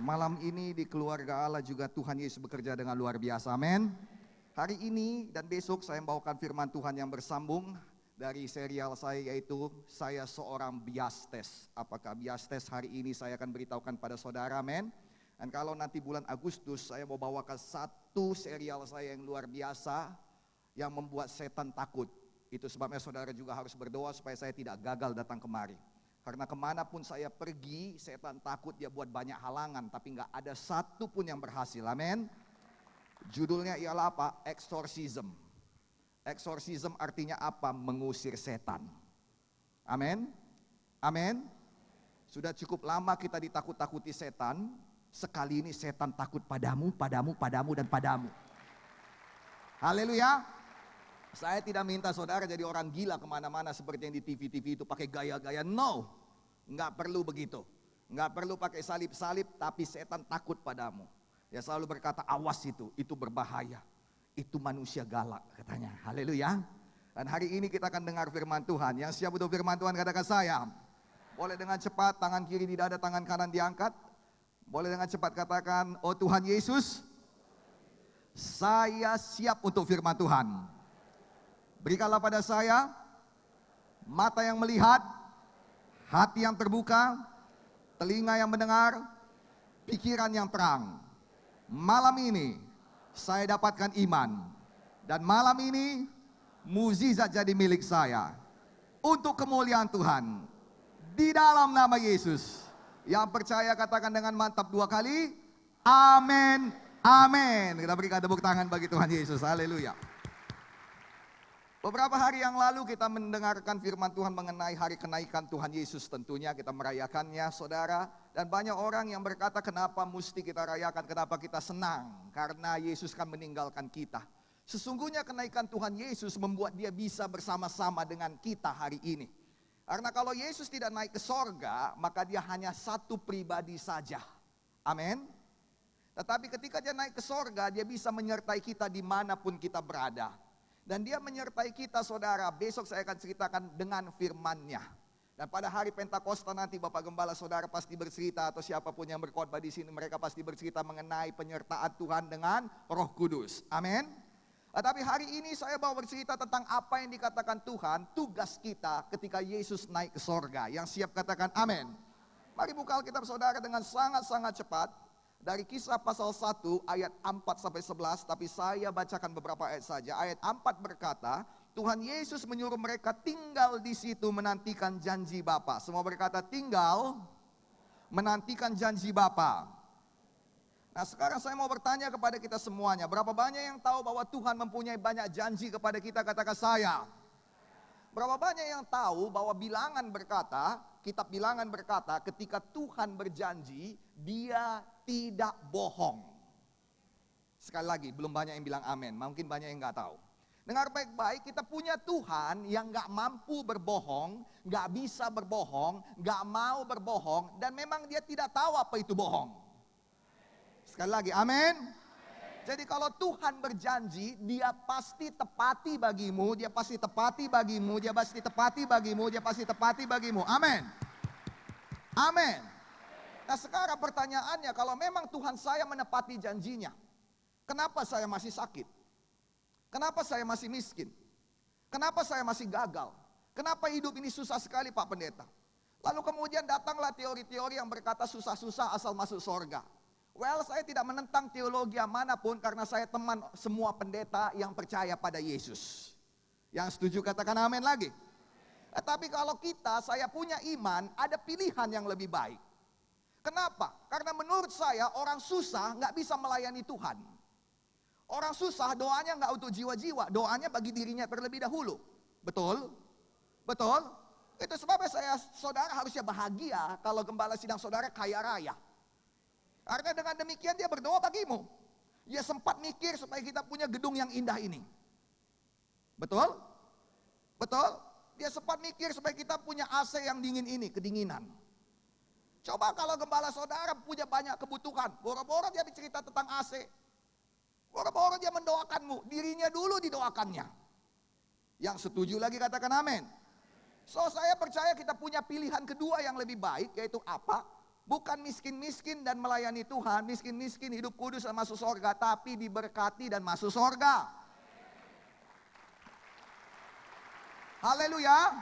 Malam ini di keluarga Allah juga Tuhan Yesus bekerja dengan luar biasa, amin. Hari ini dan besok saya membawakan firman Tuhan yang bersambung dari serial saya, yaitu Saya Seorang Biastes. Apakah Biastes hari ini saya akan beritahukan pada saudara, amin. Dan kalau nanti bulan Agustus saya mau bawakan satu serial saya yang luar biasa yang membuat setan takut. Itu sebabnya saudara juga harus berdoa supaya saya tidak gagal datang kemari. Karena kemanapun saya pergi, setan takut, dia buat banyak halangan, tapi nggak ada satu pun yang berhasil, amin. Judulnya ialah apa? Exorcism. Exorcism artinya apa? Mengusir setan. Amin. Amin. Sudah cukup lama kita ditakut-takuti setan. Sekali ini setan takut padamu, dan padamu. Haleluya. Saya tidak minta saudara jadi orang gila kemana-mana seperti yang di TV-TV itu pakai gaya-gaya. No, nggak perlu begitu. Nggak perlu pakai salib-salib, tapi setan takut padamu. Dia selalu berkata, awas itu berbahaya. Itu manusia galak katanya. Haleluya. Dan hari ini kita akan dengar firman Tuhan. Yang siap untuk firman Tuhan katakan saya. Boleh dengan cepat, tangan kiri di dada, tangan kanan diangkat. Boleh dengan cepat katakan, oh Tuhan Yesus, saya siap untuk firman Tuhan. Berikanlah pada saya mata yang melihat, hati yang terbuka, telinga yang mendengar, pikiran yang terang. Malam ini saya dapatkan iman, dan malam ini mukjizat jadi milik saya. Untuk kemuliaan Tuhan, di dalam nama Yesus. Yang percaya katakan dengan mantap 2 kali, amin, amin. Kita berikan tepuk tangan bagi Tuhan Yesus, haleluya. Beberapa hari yang lalu kita mendengarkan firman Tuhan mengenai hari kenaikan Tuhan Yesus. Tentunya kita merayakannya saudara. Dan banyak orang yang berkata kenapa mesti kita rayakan, kenapa kita senang. Karena Yesus kan meninggalkan kita. Sesungguhnya kenaikan Tuhan Yesus membuat dia bisa bersama-sama dengan kita hari ini. Karena kalau Yesus tidak naik ke sorga, maka dia hanya satu pribadi saja. Amin. Tetapi ketika dia naik ke sorga, dia bisa menyertai kita dimanapun kita berada. Dan dia menyertai kita saudara, besok saya akan ceritakan dengan firman-Nya. Dan pada hari Pentakosta nanti Bapak Gembala saudara pasti bercerita, atau siapapun yang berkhotbah di sini, mereka pasti bercerita mengenai penyertaan Tuhan dengan Roh Kudus. Amin. Tapi hari ini saya mau bercerita tentang apa yang dikatakan Tuhan, tugas kita ketika Yesus naik ke sorga. Yang siap katakan amin. Mari buka Alkitab saudara dengan sangat-sangat cepat. Dari Kisah pasal 1 ayat 4-11, tapi saya bacakan beberapa ayat saja. Ayat 4 berkata, Tuhan Yesus menyuruh mereka tinggal di situ menantikan janji Bapa. Semua berkata tinggal menantikan janji Bapa. Nah sekarang saya mau bertanya kepada kita semuanya, berapa banyak yang tahu bahwa Tuhan mempunyai banyak janji kepada kita? Katakan saya. Berapa banyak yang tahu bahwa bilangan berkata, kitab bilangan berkata, ketika Tuhan berjanji, dia tidak bohong. Sekali lagi, belum banyak yang bilang amin. Mungkin banyak yang nggak tahu. Dengar baik-baik, kita punya Tuhan yang nggak mampu berbohong, nggak bisa berbohong, nggak mau berbohong, dan memang dia tidak tahu apa itu bohong. Sekali lagi, amin. Jadi kalau Tuhan berjanji, dia pasti tepati bagimu, dia pasti tepati bagimu, dia pasti tepati bagimu, dia pasti tepati bagimu. Amin. Amin. Nah sekarang pertanyaannya, kalau memang Tuhan saya menepati janjinya, kenapa saya masih sakit? Kenapa saya masih miskin? Kenapa saya masih gagal? Kenapa hidup ini susah sekali Pak Pendeta? Lalu kemudian datanglah teori-teori yang berkata susah-susah asal masuk sorga. Well, saya tidak menentang teologi manapun karena saya teman semua pendeta yang percaya pada Yesus. Yang setuju katakan amin lagi. Tapi kalau saya punya iman, ada pilihan yang lebih baik. Kenapa? Karena menurut saya orang susah nggak bisa melayani Tuhan. Orang susah doanya nggak untuk jiwa-jiwa, doanya bagi dirinya terlebih dahulu. Betul? Betul? Itu sebabnya saudara harusnya bahagia kalau gembala sidang saudara kaya raya. Karena dengan demikian dia berdoa bagimu. Dia sempat mikir supaya kita punya gedung yang indah ini. Betul? Betul? Dia sempat mikir supaya kita punya AC yang dingin ini, kedinginan. Coba kalau gembala saudara punya banyak kebutuhan, boro-boro dia bercerita tentang AC. Boro-boro dia mendoakanmu, dirinya dulu didoakannya. Yang setuju lagi katakan amin. So saya percaya kita punya pilihan kedua yang lebih baik, yaitu apa? Bukan miskin-miskin dan melayani Tuhan, miskin-miskin hidup kudus dan masuk surga, tapi diberkati dan masuk surga. Haleluya.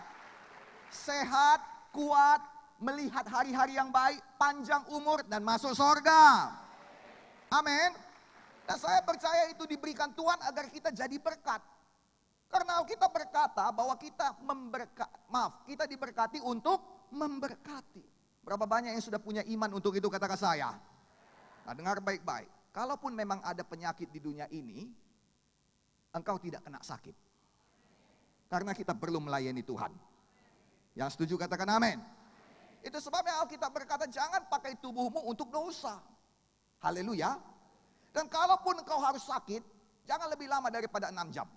Sehat, kuat, melihat hari-hari yang baik, panjang umur dan masuk surga. Amin. Dan saya percaya itu diberikan Tuhan agar kita jadi berkat. Karena kita berkata bahwa kita kita diberkati untuk memberkati. Berapa banyak yang sudah punya iman untuk itu, katakan saya. Nah, dengar baik-baik. Kalaupun memang ada penyakit di dunia ini, engkau tidak kena sakit. Karena kita perlu melayani Tuhan. Yang setuju katakan amin. Itu sebabnya Alkitab berkata jangan pakai tubuhmu untuk dosa. Haleluya. Dan kalaupun engkau harus sakit, jangan lebih lama daripada 6 jam.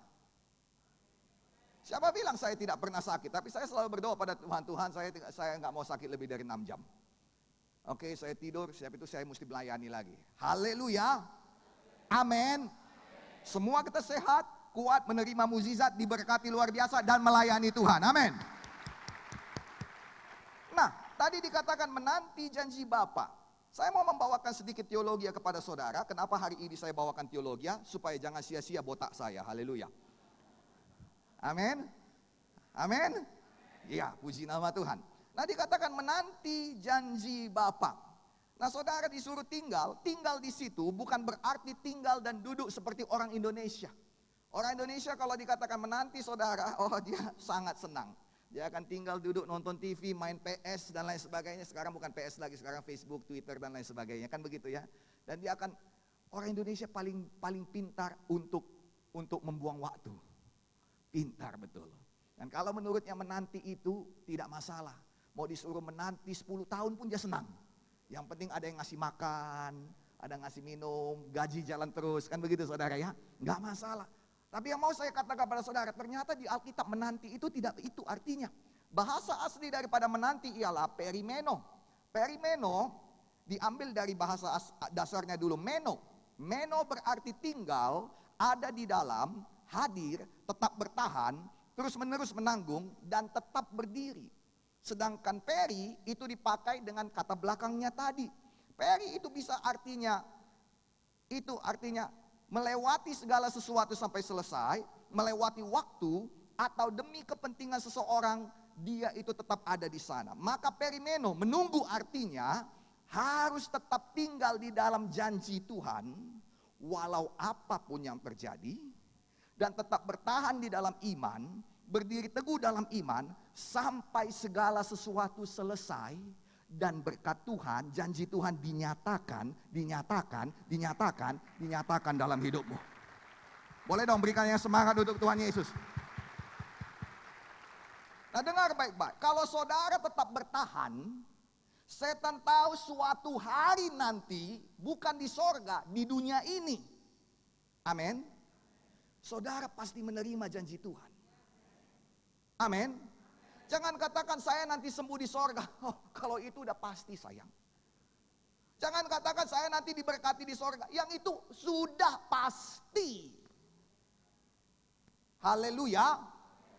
Siapa bilang saya tidak pernah sakit? Tapi saya selalu berdoa pada Tuhan, Tuhan saya nggak mau sakit lebih dari 6 jam. Oke, saya tidur, siap itu saya mesti melayani lagi. Haleluya. Amin. Semua kita sehat, kuat, menerima mukjizat, diberkati luar biasa dan melayani Tuhan. Amin. Nah, tadi dikatakan menanti janji Bapa. Saya mau membawakan sedikit teologi kepada saudara. Kenapa hari ini saya bawakan teologi? Supaya jangan sia-sia botak saya. Haleluya. Amin. Amin. Ya, puji nama Tuhan. Nah, dikatakan menanti janji Bapa. Nah, saudara disuruh tinggal di situ bukan berarti tinggal dan duduk seperti orang Indonesia. Orang Indonesia kalau dikatakan menanti saudara, oh dia sangat senang. Dia akan tinggal duduk nonton TV, main PS dan lain sebagainya. Sekarang bukan PS lagi, sekarang Facebook, Twitter dan lain sebagainya. Kan begitu ya. Dan dia akan, orang Indonesia paling pintar untuk membuang waktu. Pintar betul. Dan kalau menurutnya menanti itu tidak masalah. Mau disuruh menanti 10 tahun pun dia senang. Yang penting ada yang ngasih makan, ada yang ngasih minum, gaji jalan terus. Kan begitu saudara ya. Nggak masalah. Tapi yang mau saya katakan kepada saudara, ternyata di Alkitab menanti itu tidak itu artinya. Bahasa asli daripada menanti ialah perimeno. Perimeno diambil dari bahasa dasarnya dulu meno. Meno berarti tinggal, ada di dalam, hadir, tetap bertahan, terus-menerus menanggung, dan tetap berdiri. Sedangkan peri itu dipakai dengan kata belakangnya tadi. Peri itu bisa artinya melewati segala sesuatu sampai selesai, melewati waktu, atau demi kepentingan seseorang, dia itu tetap ada di sana. Maka perimeno, menunggu artinya harus tetap tinggal di dalam janji Tuhan, walau apapun yang terjadi, dan tetap bertahan di dalam iman, berdiri teguh dalam iman, sampai segala sesuatu selesai, dan berkat Tuhan, janji Tuhan dinyatakan dalam hidupmu. Boleh dong berikan yang semangat untuk Tuhan Yesus. Nah, dengar baik-baik, kalau saudara tetap bertahan, setan tahu suatu hari nanti, bukan di sorga, di dunia ini. Amin. Saudara pasti menerima janji Tuhan. Amin. Jangan katakan saya nanti sembuh di sorga. Oh, kalau itu udah pasti sayang. Jangan katakan saya nanti diberkati di sorga. Yang itu sudah pasti. Haleluya.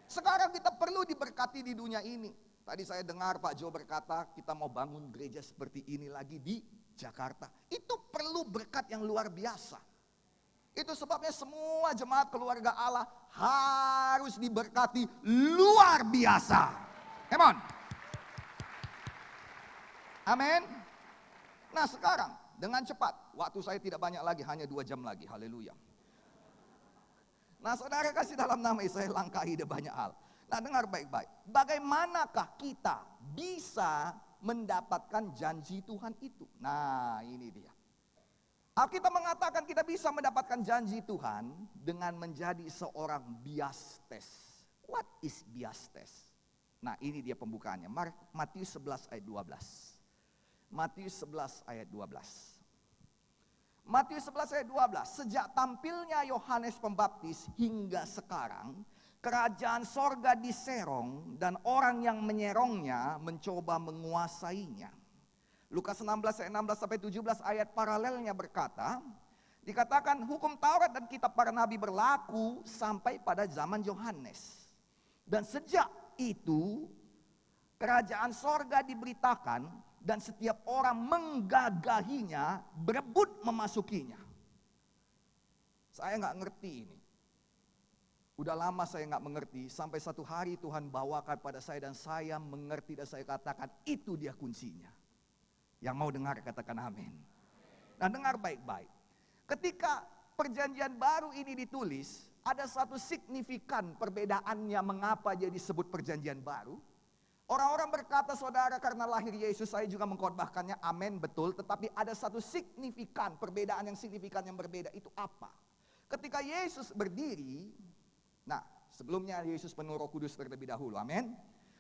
Sekarang kita perlu diberkati di dunia ini. Tadi saya dengar Pak Jo berkata kita mau bangun gereja seperti ini lagi di Jakarta. Itu perlu berkat yang luar biasa. Itu sebabnya semua jemaat keluarga Allah harus diberkati luar biasa. Come on. Amin. Nah sekarang dengan cepat, waktu saya tidak banyak lagi, hanya 2 jam lagi. Haleluya. Nah saudara kasih dalam nama Yesus, saya langkahi banyak hal. Nah dengar baik-baik, bagaimanakah kita bisa mendapatkan janji Tuhan itu? Nah ini dia. Alkitab mengatakan kita bisa mendapatkan janji Tuhan dengan menjadi seorang biastes. What is biastes? Nah ini dia pembukaannya, Matius 11 ayat 12. Matius 11 ayat 12. Matius 11 ayat 12, sejak tampilnya Yohanes Pembaptis hingga sekarang, kerajaan sorga diserong dan orang yang menyerongnya mencoba menguasainya. Lukas 16 ayat 16 sampai 17 ayat paralelnya berkata, dikatakan hukum Taurat dan kitab para nabi berlaku sampai pada zaman Yohanes. Dan sejak itu kerajaan sorga diberitakan dan setiap orang menggagahinya, berebut memasukinya. Saya nggak ngerti ini. Udah lama saya nggak mengerti, sampai satu hari Tuhan bawakan pada saya dan saya mengerti dan saya katakan itu dia kuncinya. Yang mau dengar katakan amin. Nah, dengar baik-baik. Ketika perjanjian baru ini ditulis, ada satu signifikan perbedaannya mengapa dia disebut perjanjian baru. Orang-orang berkata, saudara, karena lahir Yesus saya juga mengkhotbahkannya, amin, betul. Tetapi ada satu signifikan, perbedaan yang signifikan yang berbeda, itu apa? Ketika Yesus berdiri, nah sebelumnya Yesus penuh Roh Kudus terlebih dahulu, amin.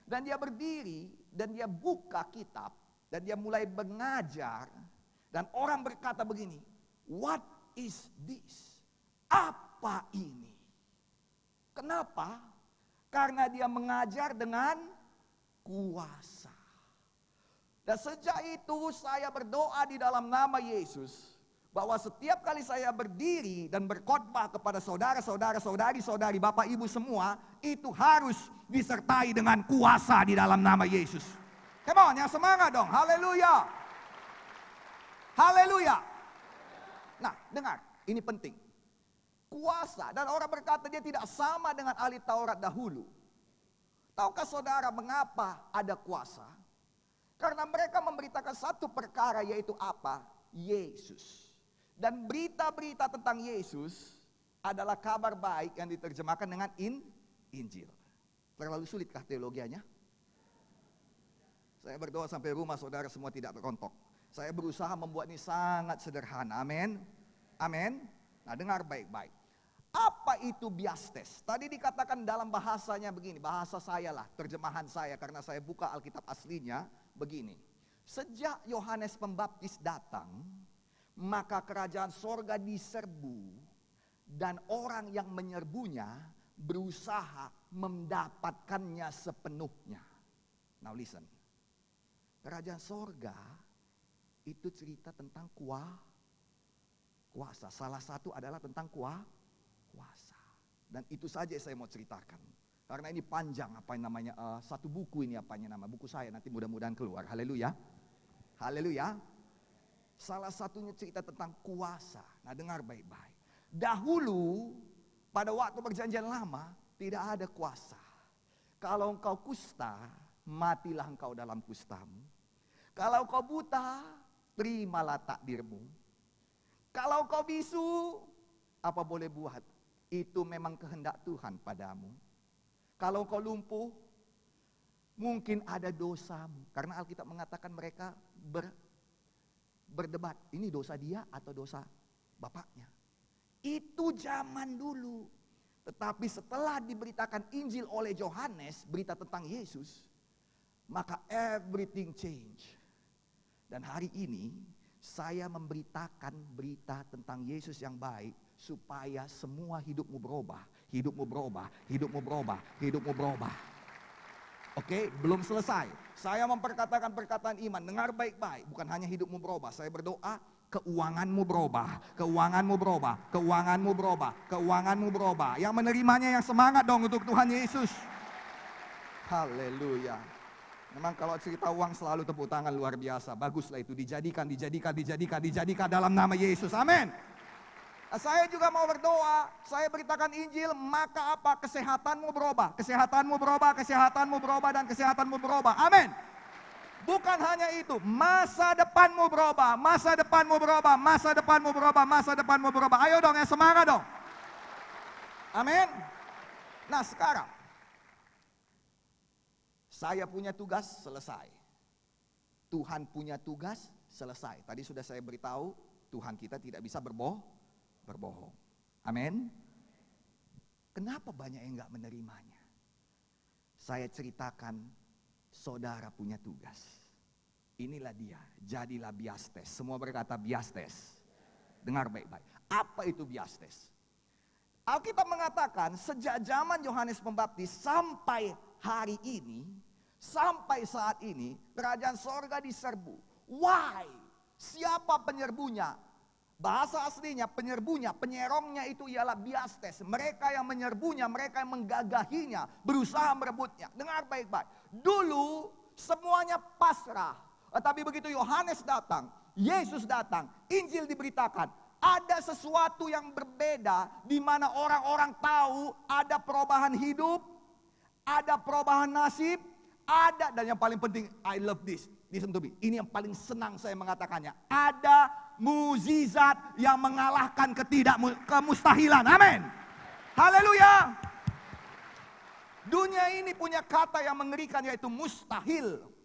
Dan dia berdiri, dan dia buka kitab, dan dia mulai mengajar. Dan orang berkata begini, what is this? Apa ini? Kenapa? Karena dia mengajar dengan kuasa. Dan sejak itu saya berdoa di dalam nama Yesus, bahwa setiap kali saya berdiri dan berkhotbah kepada saudara-saudara, saudari-saudari, bapak ibu semua, itu harus disertai dengan kuasa di dalam nama Yesus. Come on, yang semangat dong, haleluya. Haleluya. Nah, dengar, ini penting. Kuasa, dan orang berkata dia tidak sama dengan ahli Taurat dahulu. Tahukah saudara mengapa ada kuasa? Karena mereka memberitakan satu perkara, yaitu apa? Yesus. Dan berita-berita tentang Yesus adalah kabar baik yang diterjemahkan dengan Injil. Terlalu sulitkah teologianya? Saya berdoa sampai rumah saudara semua tidak terkontok. Saya berusaha membuat ini sangat sederhana, amin. Amin. Nah, dengar baik-baik. Apa itu biastes? Tadi dikatakan dalam bahasanya begini, bahasa saya lah, terjemahan saya karena saya buka Alkitab aslinya begini. Sejak Yohanes Pembaptis datang, maka kerajaan sorga diserbu dan orang yang menyerbunya berusaha mendapatkannya sepenuhnya. Now listen, kerajaan sorga itu cerita tentang kuasa. Salah satu adalah tentang kuasa. Dan itu saja saya mau ceritakan. Karena ini panjang apa yang namanya, satu buku ini apanya nama, buku saya nanti mudah-mudahan keluar. Haleluya. Haleluya. Salah satunya cerita tentang kuasa. Nah, dengar baik-baik. Dahulu pada waktu perjanjian lama tidak ada kuasa. Kalau engkau kusta, matilah engkau dalam kustamu. Kalau kau buta, terimalah takdirmu. Kalau kau bisu, apa boleh buat? Itu memang kehendak Tuhan padamu. Kalau kau lumpuh, mungkin ada dosamu. Karena Alkitab mengatakan mereka berdebat. Ini dosa dia atau dosa bapaknya. Itu zaman dulu. Tetapi setelah diberitakan Injil oleh Yohanes, berita tentang Yesus, maka everything change. Dan hari ini saya memberitakan berita tentang Yesus yang baik supaya semua hidupmu berubah, hidupmu berubah, hidupmu berubah, hidupmu berubah. Oke, belum selesai. Saya memperkatakan perkataan iman, dengar baik-baik, bukan hanya hidupmu berubah. Saya berdoa, keuanganmu berubah, keuanganmu berubah, keuanganmu berubah, keuanganmu berubah. Yang menerimanya yang semangat dong untuk Tuhan Yesus. Haleluya. Memang kalau cerita uang selalu tepuk tangan luar biasa. Baguslah itu, dijadikan dalam nama Yesus. Amin. Saya juga mau berdoa, saya beritakan Injil, maka apa? Kesehatanmu berubah, kesehatanmu berubah, kesehatanmu berubah, dan kesehatanmu berubah. Amin. Bukan hanya itu, masa depanmu berubah, masa depanmu berubah, masa depanmu berubah, masa depanmu berubah. Ayo dong, yang semangat dong. Amin. Nah sekarang, saya punya tugas selesai. Tuhan punya tugas selesai. Tadi sudah saya beritahu, Tuhan kita tidak bisa berbohong. Amin. Kenapa banyak yang gak menerimanya? Saya ceritakan, saudara punya tugas. Inilah dia, jadilah biastes. Semua berkata biastes. Dengar baik-baik. Apa itu biastes? Alkitab mengatakan sejak zaman Yohanes Pembaptis sampai hari ini, sampai saat ini, kerajaan sorga diserbu. Why? Siapa penyerbunya? Bahasa aslinya penyerbunya, penyerongnya itu ialah biastes. Mereka yang menyerbunya, mereka yang menggagahinya, berusaha merebutnya. Dengar baik-baik. Dulu semuanya pasrah. Tetapi begitu Yohanes datang, Yesus datang, Injil diberitakan, ada sesuatu yang berbeda di mana orang-orang tahu ada perubahan hidup, ada perubahan nasib, ada, dan yang paling penting, I love this, listen to me, ini yang paling senang saya mengatakannya, ada mukjizat yang mengalahkan kemustahilan. Amin. Haleluya. Dunia ini punya kata yang mengerikan, yaitu mustahil.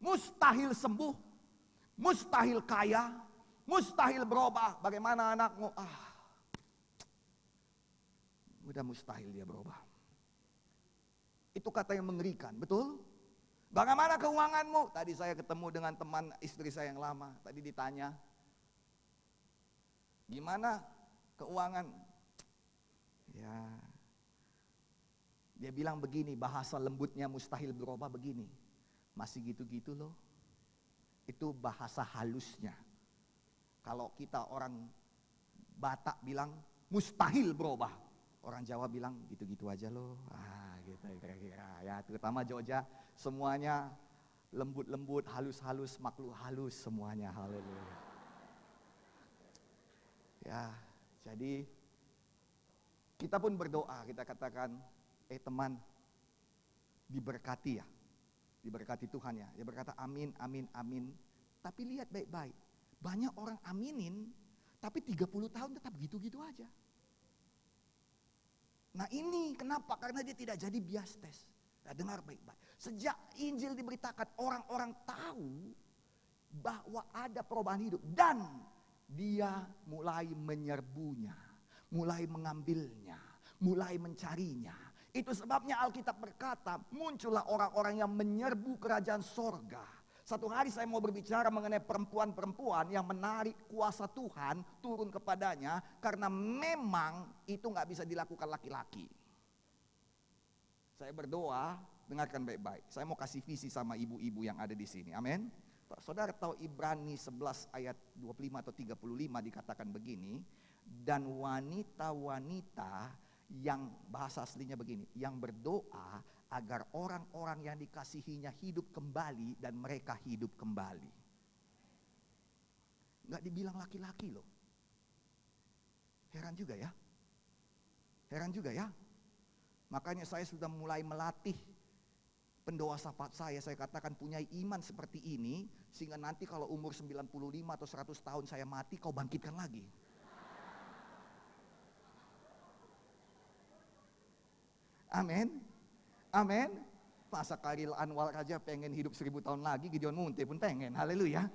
Mustahil sembuh, mustahil kaya, mustahil berubah. Bagaimana anakmu? Udah mustahil dia berubah. Itu kata yang mengerikan, betul? Bagaimana keuanganmu? Tadi saya ketemu dengan teman istri saya yang lama. Tadi ditanya, gimana keuangan? Ya, dia bilang begini, bahasa lembutnya mustahil berubah begini. Masih gitu-gitu loh. Itu bahasa halusnya. Kalau kita orang Batak bilang mustahil berubah, orang Jawa bilang gitu-gitu aja loh. Gitu kira-kira. Ya, terutama Jogja, semuanya lembut-lembut, halus-halus, makhluk halus semuanya. Haleluya. Ya, jadi kita pun berdoa, kita katakan, teman, diberkati ya. Diberkati Tuhan ya. Dia berkata amin, amin, amin. Tapi lihat baik-baik. Banyak orang aminin, tapi 30 tahun tetap gitu-gitu aja. Nah ini kenapa? Karena dia tidak jadi biastes. Nah, dengar baik-baik. Sejak Injil diberitakan, orang-orang tahu bahwa ada perubahan hidup. Dan dia mulai menyerbunya, mulai mengambilnya, mulai mencarinya. Itu sebabnya Alkitab berkata, muncullah orang-orang yang menyerbu kerajaan sorga. Satu hari saya mau berbicara mengenai perempuan-perempuan yang menarik kuasa Tuhan turun kepadanya, karena memang itu gak bisa dilakukan laki-laki. Saya berdoa, dengarkan baik-baik. Saya mau kasih visi sama ibu-ibu yang ada di sini. Amin. Saudara tahu Ibrani 11 ayat 25 atau 35 dikatakan begini, dan wanita-wanita yang bahasa aslinya begini, yang berdoa agar orang-orang yang dikasihinya hidup kembali dan mereka hidup kembali. Nggak dibilang laki-laki loh. Heran juga ya. Heran juga ya. Makanya saya sudah mulai melatih pendoa syafaat saya katakan punya iman seperti ini, sehingga nanti kalau umur 95 atau 100 tahun saya mati, kau bangkitkan lagi. Amin. Amin. Masa Karil Anwar aja pengen hidup 1000 tahun lagi, Gideon Munte pun pengen. Haleluya.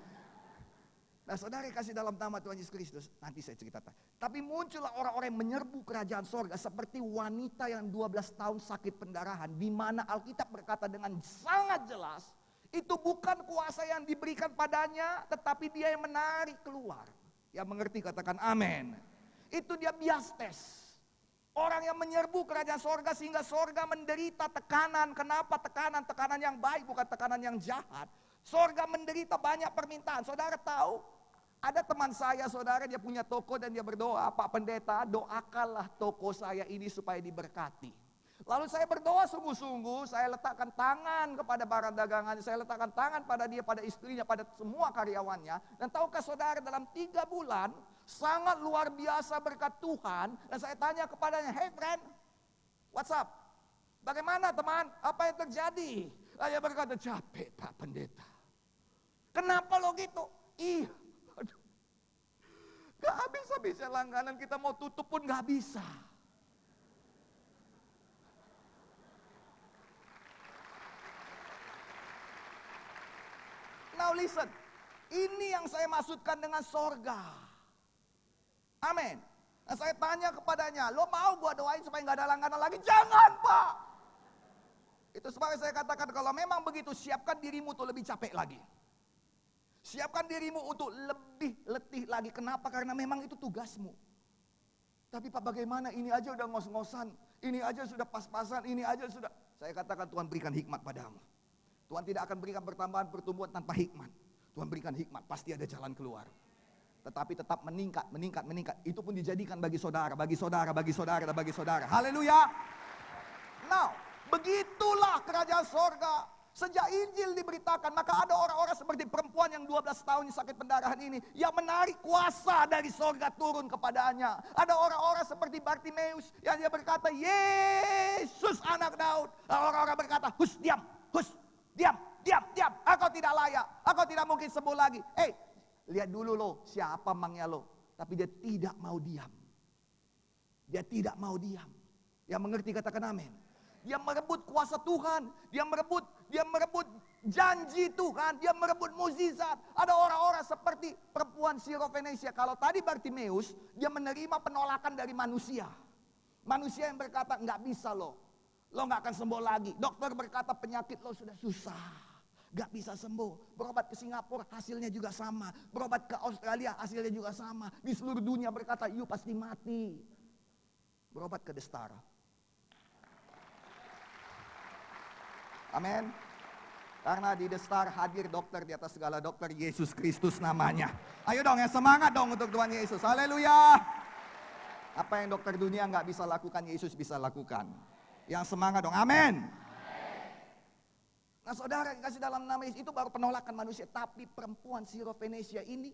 Nah saudara kasih dalam nama Tuhan Yesus Kristus, nanti saya ceritakan. Tapi muncullah orang-orang yang menyerbu kerajaan sorga seperti wanita yang 12 tahun sakit pendarahan, di mana Alkitab berkata dengan sangat jelas, itu bukan kuasa yang diberikan padanya, tetapi dia yang menarik keluar. Yang mengerti katakan amin. Itu dia biastes. Orang yang menyerbu kerajaan sorga sehingga sorga menderita tekanan. Kenapa tekanan? Tekanan yang baik, bukan tekanan yang jahat. Sorga menderita banyak permintaan. Saudara tahu, ada teman saya, saudara, dia punya toko dan dia berdoa, Pak Pendeta, doakanlah toko saya ini supaya diberkati. Lalu saya berdoa sungguh-sungguh, saya letakkan tangan kepada barang dagangannya, saya letakkan tangan pada dia, pada istrinya, pada semua karyawannya. Dan tahukah saudara, dalam 3 bulan, sangat luar biasa berkat Tuhan. Dan saya tanya kepadanya, hey friend, what's up? Bagaimana teman? Apa yang terjadi? Dia berkata, capek Pak Pendeta. Kenapa lo gitu? Aduh. Gak habis-habisnya langganan, kita mau tutup pun gak bisa. Now listen, ini yang saya maksudkan dengan sorga. Amin. Nah, saya tanya kepadanya, lo mau gua doain supaya gak ada langganan lagi? Jangan Pak. Itu sebabnya saya katakan kalau memang begitu, siapkan dirimu untuk lebih capek lagi. Siapkan dirimu untuk lebih letih lagi. Kenapa? Karena memang itu tugasmu. Tapi Pak bagaimana? Ini aja udah ngos-ngosan. Ini aja sudah pas-pasan. Ini aja sudah. Saya katakan Tuhan berikan hikmat padamu. Tuhan tidak akan berikan pertambahan pertumbuhan tanpa hikmat. Tuhan berikan hikmat, pasti ada jalan keluar. Tetapi tetap meningkat, meningkat, meningkat. Itu pun dijadikan bagi saudara, bagi saudara, bagi saudara, bagi saudara. Haleluya. Now, begitulah kerajaan sorga. Sejak Injil diberitakan, maka ada orang-orang seperti perempuan yang 12 tahun sakit pendarahan ini, yang menarik kuasa dari sorga turun kepadanya. Ada orang-orang seperti Bartimeus, yang dia berkata, Yesus anak Daud. Orang-orang berkata, diam, diam, engkau tidak layak, engkau tidak mungkin sembuh lagi. Lihat dulu lo, siapa mangnya lo. Tapi dia tidak mau diam. Dia tidak mau diam. Yang mengerti katakan amin. Dia merebut kuasa Tuhan, dia merebut janji Tuhan, dia merebut mukjizat. Ada orang-orang seperti perempuan Sirofenesia. Kalau tadi Bartimeus, dia menerima penolakan dari manusia. Manusia yang berkata, nggak bisa lo nggak akan sembuh lagi. Dokter berkata penyakit lo sudah susah, nggak bisa sembuh. Berobat ke Singapura hasilnya juga sama, berobat ke Australia hasilnya juga sama. Di seluruh dunia berkata, you pasti mati. Berobat ke Destara. Amin. Karena di Destar hadir dokter di atas segala dokter, Yesus Kristus namanya. Ayo dong yang semangat dong untuk Tuhan Yesus. Haleluya. Apa yang dokter dunia nggak bisa lakukan, Yesus bisa lakukan. Yang semangat dong. Amin. Nah saudara yang kasih dalam nama Yesus, itu baru penolakan manusia. Tapi perempuan Sirofenesia ini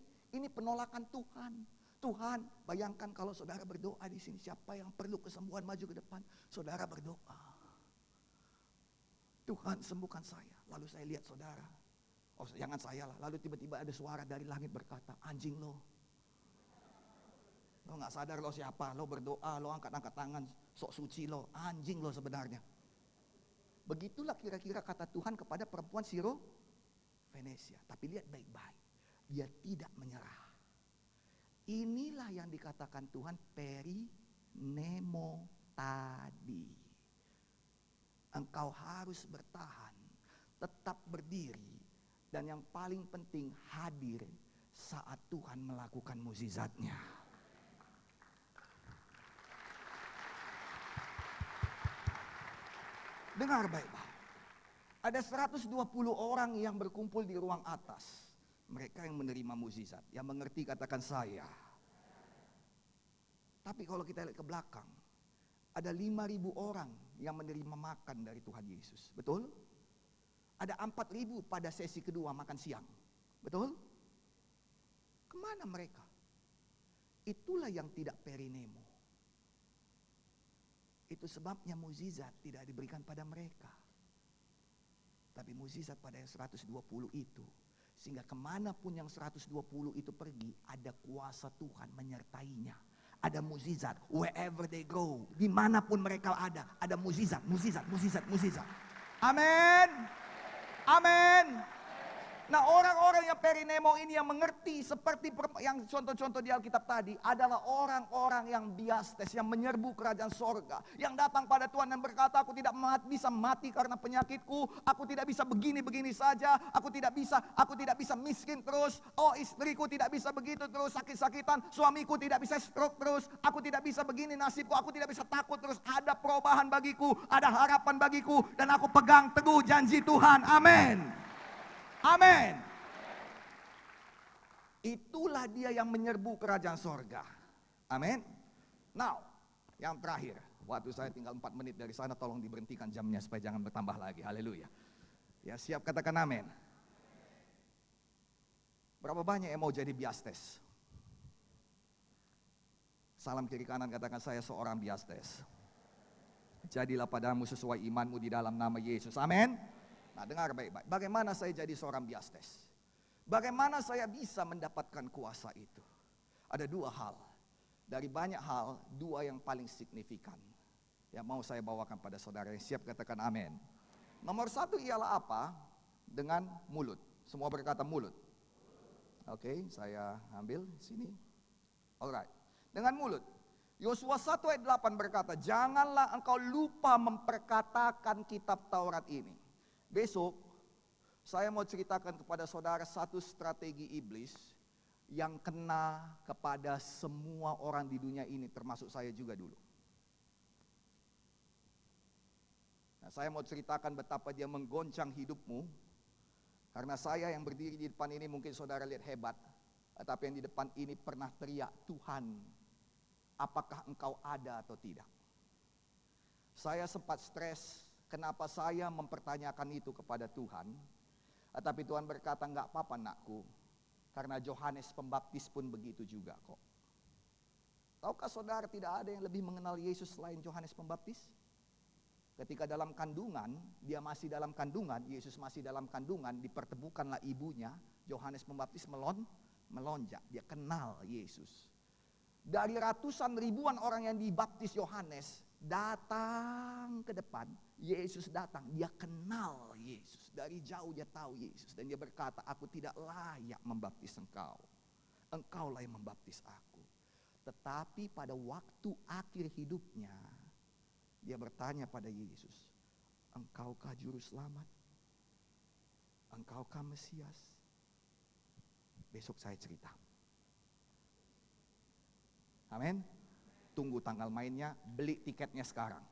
penolakan Tuhan. Tuhan, bayangkan kalau saudara berdoa di sini, siapa yang perlu kesembuhan maju ke depan, saudara berdoa. Tuhan sembuhkan saya. Lalu saya lihat saudara. Oh jangan saya lah. Lalu tiba-tiba ada suara dari langit berkata, anjing lo. Lo gak sadar lo siapa. Lo berdoa, lo angkat-angkat tangan. Sok suci lo. Anjing lo sebenarnya. Begitulah kira-kira kata Tuhan kepada perempuan Sirofenesia. Tapi lihat baik-baik. Dia tidak menyerah. Inilah yang dikatakan Tuhan perinemo tadi. Engkau harus bertahan, tetap berdiri, dan yang paling penting hadir saat Tuhan melakukan mukjizatnya. Dengar baik-baik. Ada 120 orang yang berkumpul di ruang atas. Mereka yang menerima mukjizat, yang mengerti katakan saya. Tapi kalau kita lihat ke belakang, ada 5.000 orang yang menerima makan dari Tuhan Yesus. Betul? Ada 4.000 pada sesi kedua makan siang. Betul? Kemana mereka? Itulah yang tidak perinemo. Itu sebabnya mukjizat tidak diberikan pada mereka. Tapi mukjizat pada yang 120 itu. Sehingga kemanapun yang 120 itu pergi, ada kuasa Tuhan menyertainya. Ada mukjizat, wherever they go, dimanapun mereka ada mukjizat. Amin, amin. Nah orang-orang yang perinemo ini yang mengerti seperti yang contoh-contoh di Alkitab tadi adalah orang-orang yang biastes, yang menyerbu kerajaan sorga, yang datang pada Tuhan dan berkata, aku tidak bisa mati karena penyakitku, aku tidak bisa begini-begini saja, aku tidak bisa miskin terus, oh istriku tidak bisa begitu terus, sakit-sakitan, suamiku tidak bisa stroke terus, aku tidak bisa begini nasibku, aku tidak bisa takut terus, ada perubahan bagiku, ada harapan bagiku, dan aku pegang teguh janji Tuhan, amin. Amin. Itulah dia yang menyerbu kerajaan sorga. Amin. Now, yang terakhir. Waktu saya tinggal 4 menit dari sana, tolong diberhentikan jamnya supaya jangan bertambah lagi. Haleluya. Ya siap katakan amin. Berapa banyak yang mau jadi biastes? Salam kiri kanan katakan saya seorang biastes. Jadilah padamu sesuai imanmu di dalam nama Yesus. Amin. Nah dengar baik-baik, bagaimana saya jadi seorang biastes? Bagaimana saya bisa mendapatkan kuasa itu? Ada 2 hal. Dari banyak hal, 2 yang paling signifikan. Yang mau saya bawakan pada saudara yang siap katakan amin. Nomor 1 ialah apa? Dengan mulut. Semua berkata mulut. Oke, saya ambil sini. Alright. Dengan mulut. Yosua 1 ayat 8 berkata, janganlah engkau lupa memperkatakan kitab Taurat ini. Besok saya mau ceritakan kepada saudara satu strategi iblis yang kena kepada semua orang di dunia ini, termasuk saya juga dulu. Nah, saya mau ceritakan betapa dia menggoncang hidupmu. Karena saya yang berdiri di depan ini mungkin saudara lihat hebat, tapi yang di depan ini pernah teriak, Tuhan, apakah engkau ada atau tidak? Saya sempat stres Kenapa saya mempertanyakan itu kepada Tuhan? Tetapi Tuhan berkata, enggak apa-apa nakku. Karena Yohanes Pembaptis pun begitu juga kok. Tahukah saudara tidak ada yang lebih mengenal Yesus selain Yohanes Pembaptis? Ketika dalam kandungan, dia masih dalam kandungan, Yesus masih dalam kandungan, dipertemukanlah ibunya, Yohanes Pembaptis melonjak, dia kenal Yesus. Dari ratusan ribuan orang yang dibaptis Yohanes, datang ke depan, Yesus datang, dia kenal Yesus. Dari jauh dia tahu Yesus, dan dia berkata, aku tidak layak membaptis engkau. Engkaulah yang membaptis aku. Tetapi pada waktu akhir hidupnya, dia bertanya pada Yesus, engkaukah juru selamat? Engkaukah Mesias? Besok saya cerita. Amin. Tunggu tanggal mainnya, beli tiketnya sekarang.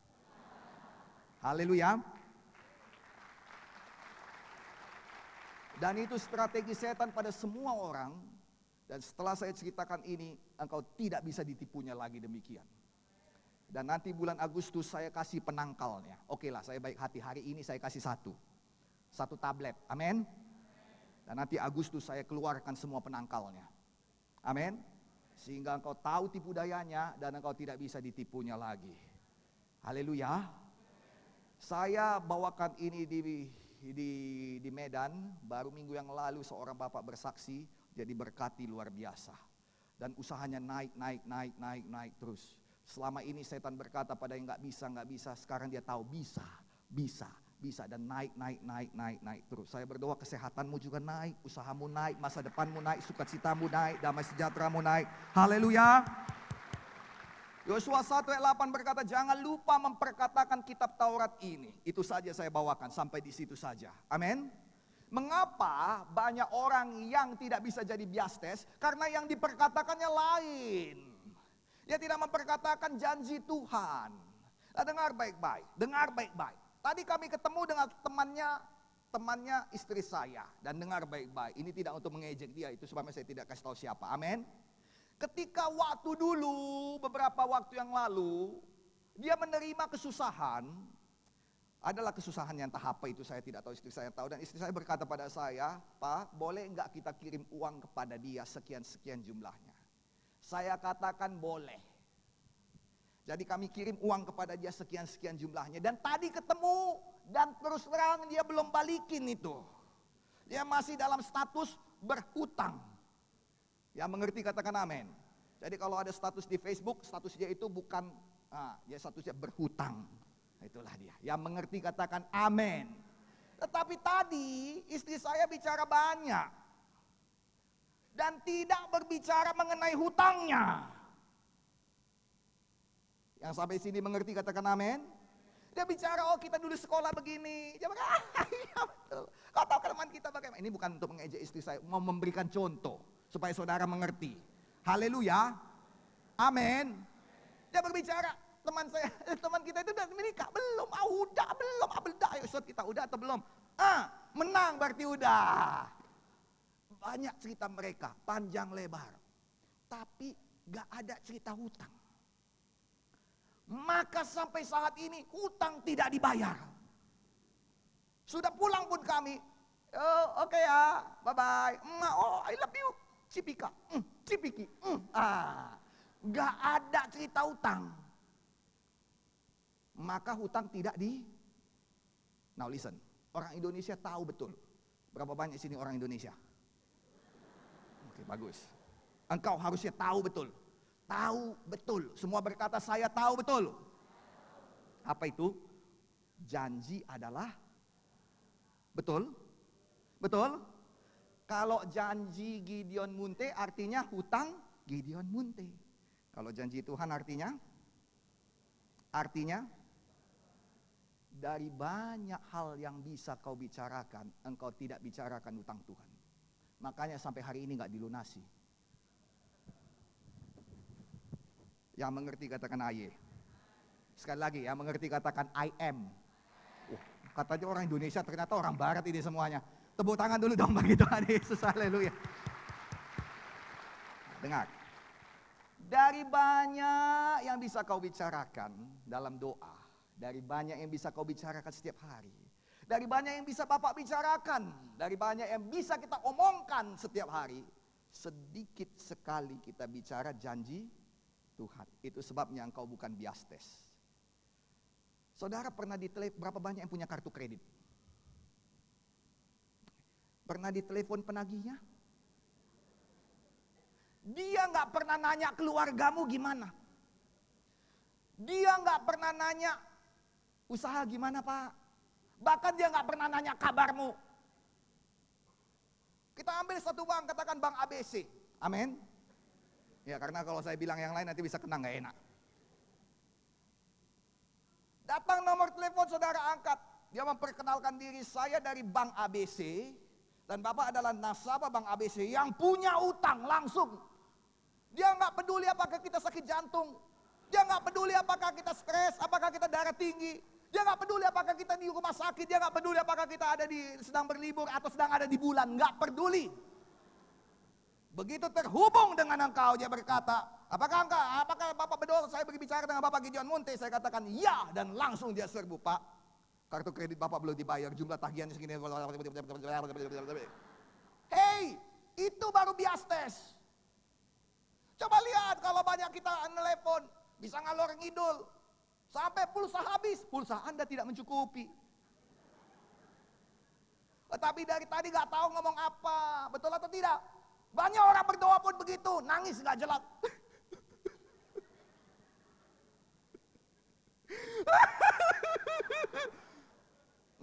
Haleluya. Dan itu strategi setan pada semua orang. Dan setelah saya ceritakan ini, engkau tidak bisa ditipunya lagi demikian. Dan nanti bulan Agustus saya kasih penangkalnya. Oke lah, saya baik hati, hari ini saya kasih satu tablet, amin. Dan nanti Agustus saya keluarkan semua penangkalnya, amin. Sehingga engkau tahu tipu dayanya dan engkau tidak bisa ditipunya lagi. Haleluya. Saya bawakan ini di Medan, baru minggu yang lalu seorang bapak bersaksi, jadi berkati luar biasa. Dan usahanya naik terus. Selama ini setan berkata pada yang nggak bisa, sekarang dia tahu bisa dan naik terus. Saya berdoa kesehatanmu juga naik, usahamu naik, masa depanmu naik, sukacitamu naik, damai sejahteramu naik. Haleluya. Yosua 1 ayat 8 berkata, jangan lupa memperkatakan kitab Taurat ini. Itu saja saya bawakan, sampai di situ saja. Amin. Mengapa banyak orang yang tidak bisa jadi biastes? Karena yang diperkatakannya lain. Dia tidak memperkatakan janji Tuhan. Nah, dengar baik-baik. Tadi kami ketemu dengan temannya istri saya. Dan dengar baik-baik. Ini tidak untuk mengejek dia, itu sebabnya saya tidak kasih tahu siapa. Amin. Ketika waktu dulu, beberapa waktu yang lalu, dia menerima kesusahan. Adalah kesusahan yang tahap apa itu saya tidak tahu, istri saya tahu. Dan istri saya berkata pada saya, Pak, boleh enggak kita kirim uang kepada dia sekian-sekian jumlahnya? Saya katakan boleh. Jadi kami kirim uang kepada dia sekian-sekian jumlahnya. Dan tadi ketemu dan terus terang dia belum balikin itu. Dia masih dalam status berhutang. Yang mengerti katakan amin. Jadi kalau ada status di Facebook, status dia itu bukan, dia statusnya berhutang. Itulah dia. Yang mengerti katakan amin. Tetapi tadi istri saya bicara banyak. Dan tidak berbicara mengenai hutangnya. Yang sampai sini mengerti katakan amin. Dia bicara, oh kita dulu sekolah begini. Dia bilang, iya betul. Kau tahu teman kita bagaimana? Ini bukan untuk mengejek istri saya, mau memberikan contoh. Supaya saudara mengerti. Haleluya. Amin. Dia berbicara, teman kita itu udah menikah. Belum, udah. Ayo Ustaz, kita udah atau belum? Menang berarti udah. Banyak cerita mereka, panjang lebar. Tapi gak ada cerita hutang. Maka sampai saat ini hutang tidak dibayar. Sudah pulang pun kami, oke ya, bye-bye. Oh, I love you, Cipika, Cipiki. Gak ada cerita hutang. Maka hutang tidak Now listen, orang Indonesia tahu betul. Berapa banyak sini orang Indonesia? Oke, bagus. Engkau harusnya tahu betul. Tahu betul. Semua berkata saya tahu betul. Apa itu? Janji adalah betul. Betul? Kalau janji Gideon Munte artinya hutang Gideon Munte. Kalau janji Tuhan artinya dari banyak hal yang bisa kau bicarakan, engkau tidak bicarakan hutang Tuhan. Makanya sampai hari ini gak dilunasi. Yang mengerti katakan aye. Sekali lagi, yang mengerti katakan I am. Katanya orang Indonesia, ternyata orang Barat ini semuanya. Tepuk tangan dulu dong bagi Tuhan Yesus, haleluya. Dengar. Dari banyak yang bisa kau bicarakan dalam doa, Dari banyak yang bisa kau bicarakan setiap hari. Dari banyak yang bisa Bapak bicarakan. Dari banyak yang bisa kita omongkan setiap hari. Sedikit sekali kita bicara janji Tuhan. Itu sebabnya engkau bukan biastes. Saudara pernah ditelepon, berapa banyak yang punya kartu kredit? Pernah ditelepon penagihnya? Dia nggak pernah nanya keluargamu gimana. Dia nggak pernah nanya usaha gimana Pak. Bahkan dia nggak pernah nanya kabarmu. Kita ambil satu bank, katakan bank ABC. Amin. Ya karena kalau saya bilang yang lain nanti bisa kena nggak enak. Datang nomor telepon saudara angkat. Dia memperkenalkan diri, saya dari bank ABC. Dan Bapak adalah nasabah bank ABC yang punya utang langsung. Dia nggak peduli apakah kita sakit jantung. Dia nggak peduli apakah kita stres, apakah kita darah tinggi. Dia nggak peduli apakah kita di rumah sakit, dia nggak peduli apakah kita sedang berlibur atau sedang ada di bulan, nggak peduli. Begitu terhubung dengan engkau, dia berkata, apakah Bapak berdoa saya berbicara dengan Bapak Gideon Munte? Saya katakan ya, dan langsung dia serbu, Pak. Kartu kredit Bapak belum dibayar, jumlah tagihannya segini. Hei, itu baru biastes. Coba lihat kalau banyak kita nelpon, bisa ngalor ngidul. Sampai pulsa habis, pulsa Anda tidak mencukupi. Tetapi dari tadi gak tahu ngomong apa, betul atau tidak? Banyak orang berdoa pun begitu, nangis gak jelas.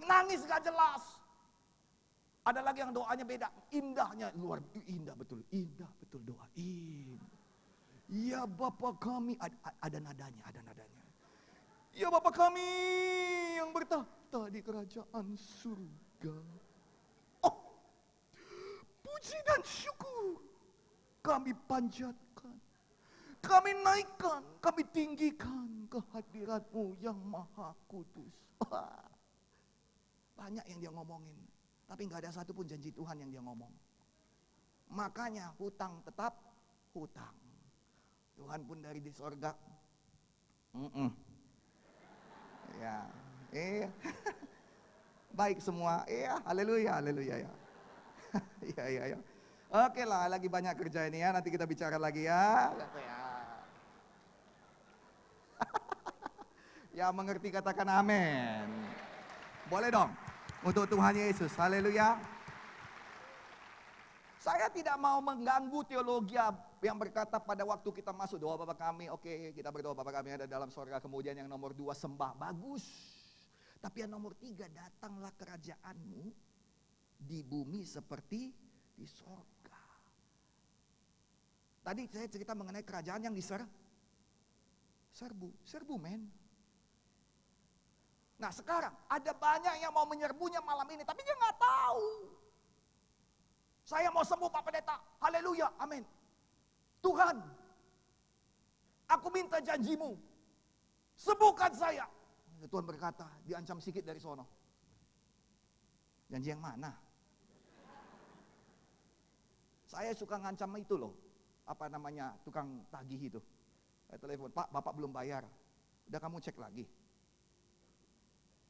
Nangis gak jelas. Ada lagi yang doanya beda, indahnya luar indah betul doa. Ya Bapa kami, ada nadanya. Ya Bapa kami yang bertahta di kerajaan surga. Oh, puji dan syukur kami panjatkan, kami naikkan, kami tinggikan kehadirat-Mu yang maha kudus. Banyak yang dia ngomongin, tapi gak ada satupun janji Tuhan yang dia ngomong. Makanya hutang tetap hutang. Tuhan pun dari di sorga. Ya, baik semua, haleluya ya. Ya. Oke lah, lagi banyak kerja ini ya, nanti kita bicara lagi ya. Ya mengerti katakan amin. Boleh dong, untuk Tuhan Yesus, haleluya. Saya tidak mau mengganggu teologi yang berkata pada waktu kita masuk doa Bapa kami, oke, kita berdoa Bapa kami ada dalam sorga. Kemudian yang nomor 2 sembah, bagus. Tapi yang nomor 3, datanglah kerajaan-Mu di bumi seperti di sorga. Tadi saya cerita mengenai kerajaan yang serbu men. Nah sekarang ada banyak yang mau menyerbunya malam ini, tapi dia nggak tahu. Saya mau sembuh Pak Pendeta, haleluya, amin. Tuhan, aku minta janji-Mu, sembuhkan saya. Tuhan berkata, diancam sikit dari sono. Janji yang mana? Saya suka ngancam itu loh, apa namanya, tukang tagih itu. Saya telepon, Pak, Bapak belum bayar. Udah kamu cek lagi.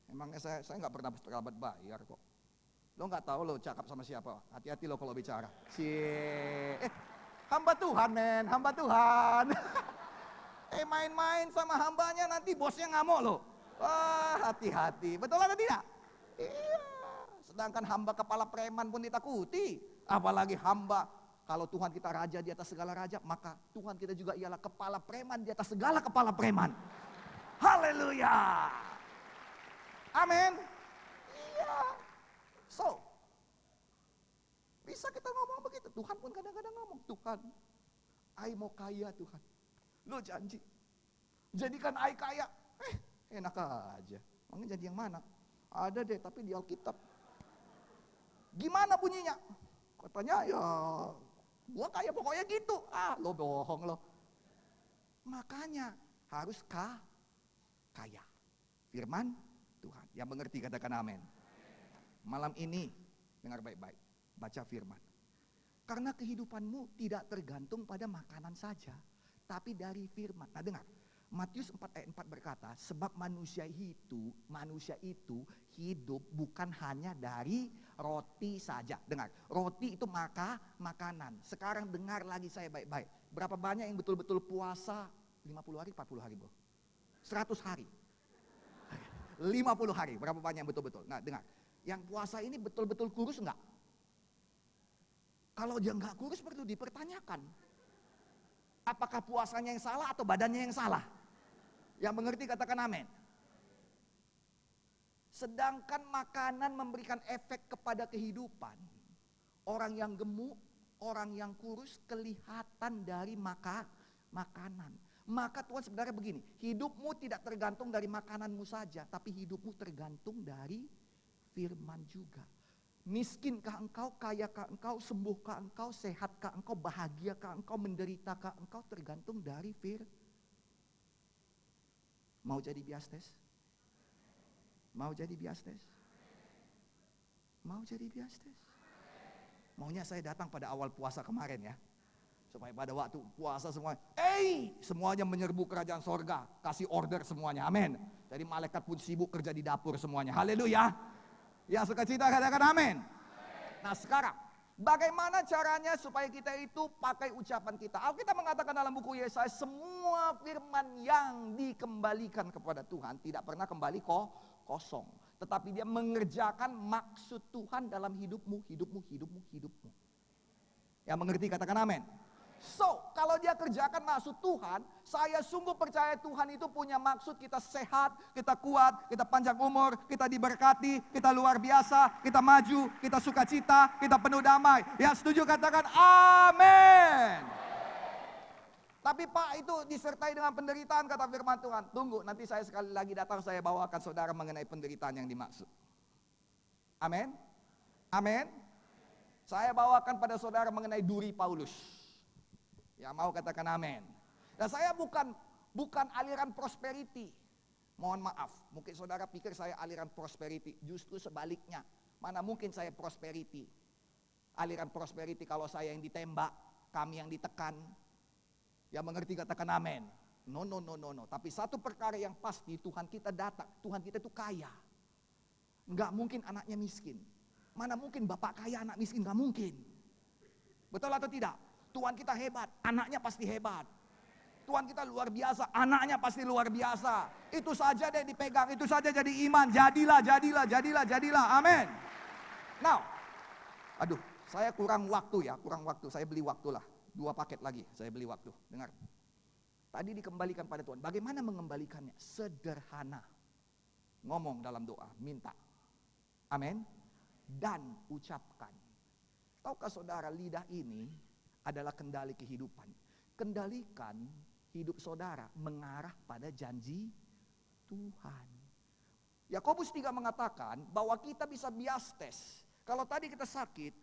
Emangnya saya nggak pernah terlambat bayar kok. Lo nggak tahu lo cakap sama siapa. Hati-hati lo kalau bicara. Hamba Tuhan men, hamba Tuhan. Main-main sama hambanya nanti bosnya ngamuk lo. Wah hati-hati, betul atau tidak? Iya. Sedangkan hamba kepala preman pun ditakuti. Apalagi hamba, kalau Tuhan kita raja di atas segala raja, maka Tuhan kita juga ialah kepala preman di atas segala kepala preman. Haleluya. Amin. Iya. So, bisa kita ngomong begitu. Tuhan pun kadang-kadang ngomong, Tuhan, I mau kaya Tuhan. Lo janji, jadikan I kaya. Enak aja. Emangnya janji yang mana? Ada deh, tapi di Alkitab. Gimana bunyinya? Katanya ya, gua kaya pokoknya gitu. Lo bohong lo. Makanya harus kaya. Firman Tuhan. Yang mengerti katakan amin. Malam ini dengar baik-baik, baca firman. Karena kehidupanmu tidak tergantung pada makanan saja, tapi dari firman. Nah dengar, Matius 4 ayat 4 berkata, sebab manusia itu hidup bukan hanya dari roti saja. Dengar, roti itu makanan. Sekarang dengar lagi saya baik-baik. Berapa banyak yang betul-betul puasa 50 hari, 40 hari bro? 100 hari. 50 hari, berapa banyak yang betul-betul? Nah dengar, yang puasa ini betul-betul kurus enggak? Kalau dia enggak kurus perlu dipertanyakan. Apakah puasanya yang salah atau badannya yang salah? Yang mengerti katakan amin. Sedangkan makanan memberikan efek kepada kehidupan. Orang yang gemuk, orang yang kurus kelihatan dari makanan. Maka Tuhan sebenarnya begini, hidupmu tidak tergantung dari makananmu saja, tapi hidupmu tergantung dari firman juga. Miskinkah engkau, kayakah engkau, sembuhkah engkau, sehatkah engkau, bahagiakah engkau, menderitakah engkau, tergantung dari firman. Mau jadi biastes? Mau jadi biastes? Mau jadi biastes? Maunya saya datang pada awal puasa kemarin ya. Supaya pada waktu puasa semua, semuanya menyerbu kerajaan sorga. Kasih order semuanya, amin. Jadi malaikat pun sibuk kerja di dapur semuanya, haleluya. Yang suka cita katakan amin. Nah sekarang, bagaimana caranya supaya kita itu pakai ucapan kita? Alkitab mengatakan dalam buku Yesaya, semua firman yang dikembalikan kepada Tuhan tidak pernah kembali kosong. Tetapi dia mengerjakan maksud Tuhan dalam hidupmu. Yang mengerti katakan amin. So, kalau dia kerjakan maksud Tuhan, saya sungguh percaya Tuhan itu punya maksud kita sehat, kita kuat, kita panjang umur, kita diberkati, kita luar biasa, kita maju, kita sukacita, kita penuh damai. Yang setuju katakan amin. Tapi Pak, itu disertai dengan penderitaan kata firman Tuhan. Tunggu, nanti saya sekali lagi datang, saya bawakan saudara mengenai penderitaan yang dimaksud. Amin. Amin. Saya bawakan pada saudara mengenai duri Paulus. Ya mau katakan amin. Dan saya bukan aliran prosperity. Mohon maaf, mungkin saudara pikir saya aliran prosperity. Justru sebaliknya. Mana mungkin saya prosperity. Aliran prosperity kalau saya yang ditembak, kami yang ditekan. Yang mengerti katakan amin. No. Tapi satu perkara yang pasti, Tuhan kita datang. Tuhan kita itu kaya. Enggak mungkin anaknya miskin. Mana mungkin bapak kaya anak miskin, enggak mungkin. Betul atau tidak? Tuhan kita hebat, anaknya pasti hebat. Tuhan kita luar biasa, anaknya pasti luar biasa. Itu saja deh dipegang, itu saja jadi iman. Jadilah. Amin. Now, saya kurang waktu. Saya beli waktu lah. 2 paket lagi, saya beli waktu. Dengar. Tadi dikembalikan pada Tuhan. Bagaimana mengembalikannya? Sederhana. Ngomong dalam doa, minta. Amin. Dan ucapkan. Tahukah saudara, lidah ini adalah kendali kehidupan. Kendalikan hidup saudara mengarah pada janji Tuhan. Yakobus 3 mengatakan bahwa kita bisa biastes. Kalau tadi kita sakit,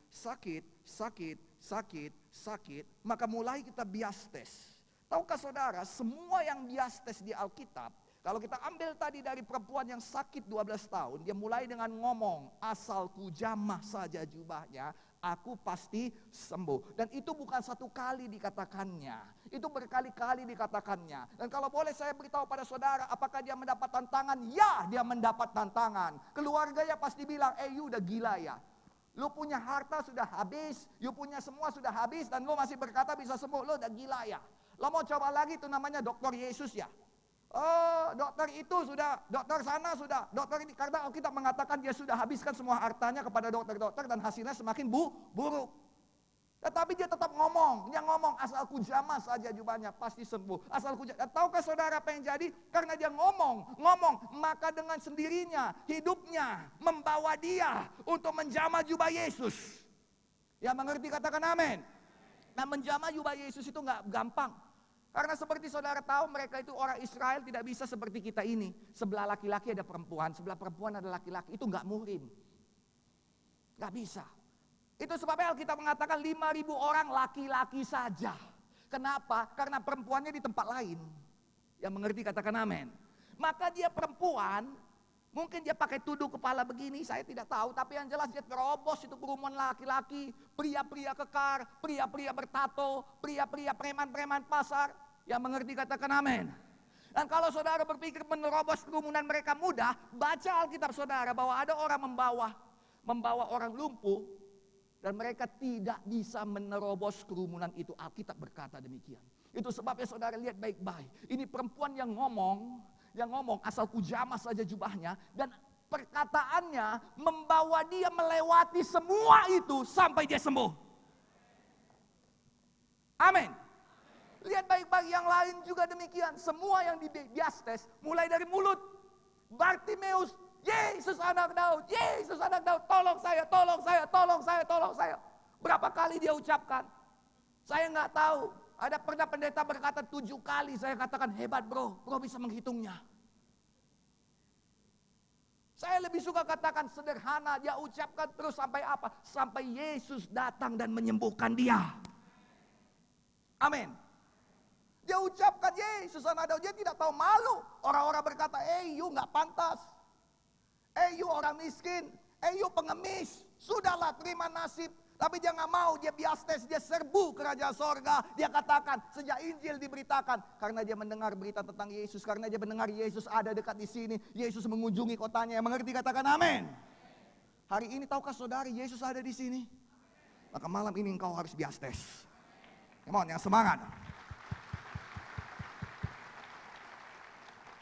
maka mulai kita biastes. Tahukah saudara, semua yang biastes di Alkitab, kalau kita ambil tadi dari perempuan yang sakit 12 tahun, dia mulai dengan ngomong, asalku jamah saja jubahnya, aku pasti sembuh. Dan itu bukan satu kali dikatakannya, itu berkali-kali dikatakannya. Dan kalau boleh saya beritahu pada saudara, apakah dia mendapat tantangan? Ya, dia mendapat tantangan. Keluarganya pasti bilang, you udah gila ya. Lu punya harta sudah habis, you punya semua sudah habis, dan lu masih berkata bisa sembuh, lu udah gila ya. Lo mau coba lagi, itu namanya dokter Yesus ya. Oh, dokter itu sudah, dokter sana sudah, dokter ini, karena kita mengatakan dia sudah habiskan semua hartanya kepada dokter-dokter dan hasilnya semakin buruk. Tetapi dia tetap ngomong, asalku jamah saja jubahnya pasti sembuh. Asalku jamah. Tahukah saudara apa yang jadi? Karena dia ngomong, maka dengan sendirinya hidupnya membawa dia untuk menjamah jubah Yesus. Yang mengerti katakan amin. Nah, menjamah jubah Yesus itu nggak gampang. Karena seperti saudara tahu, mereka itu orang Israel tidak bisa seperti kita ini. Sebelah laki-laki ada perempuan, sebelah perempuan ada laki-laki. Itu nggak muhrim. Nggak bisa. Itu sebabnya Alkitab mengatakan 5.000 orang laki-laki saja. Kenapa? Karena perempuannya di tempat lain. Yang mengerti katakan amin. Maka dia perempuan, mungkin dia pakai tuduh kepala begini, saya tidak tahu. Tapi yang jelas dia terobos itu kerumunan laki-laki. Pria-pria kekar, pria-pria bertato, pria-pria preman-preman pasar. Yang mengerti katakan amin. Dan kalau saudara berpikir menerobos kerumunan mereka mudah, baca Alkitab saudara bahwa ada orang membawa orang lumpuh dan mereka tidak bisa menerobos kerumunan itu. Alkitab berkata demikian. Itu sebabnya saudara lihat baik-baik. Ini perempuan yang ngomong asal kujamah saja jubahnya dan perkataannya membawa dia melewati semua itu sampai dia sembuh. Amin. Lihat baik-baik yang lain juga demikian. Semua yang dibiastes mulai dari mulut. Bartimeus, Yesus anak Daud, Yesus anak Daud, tolong saya, tolong saya, tolong saya, tolong saya. Berapa kali dia ucapkan? Saya nggak tahu. Ada pernah pendeta berkata 7 kali, saya katakan hebat bro bisa menghitungnya. Saya lebih suka katakan sederhana, dia ucapkan terus sampai apa? Sampai Yesus datang dan menyembuhkan dia. Amin. Dia ucapkan Yesus anak Daud, dia tidak tahu malu. Orang-orang berkata, you nggak pantas. You orang miskin. You pengemis. Sudahlah terima nasib. Tapi dia nggak mau, dia biastes, dia serbu kerajaan sorga. Dia katakan sejak Injil diberitakan. Karena dia mendengar berita tentang Yesus. Karena dia mendengar Yesus ada dekat di sini. Yesus mengunjungi kotanya. Yang mengerti katakan amin. Hari ini tahukah saudari Yesus ada di sini? Maka malam ini engkau harus biastes. Come on, yang semangat.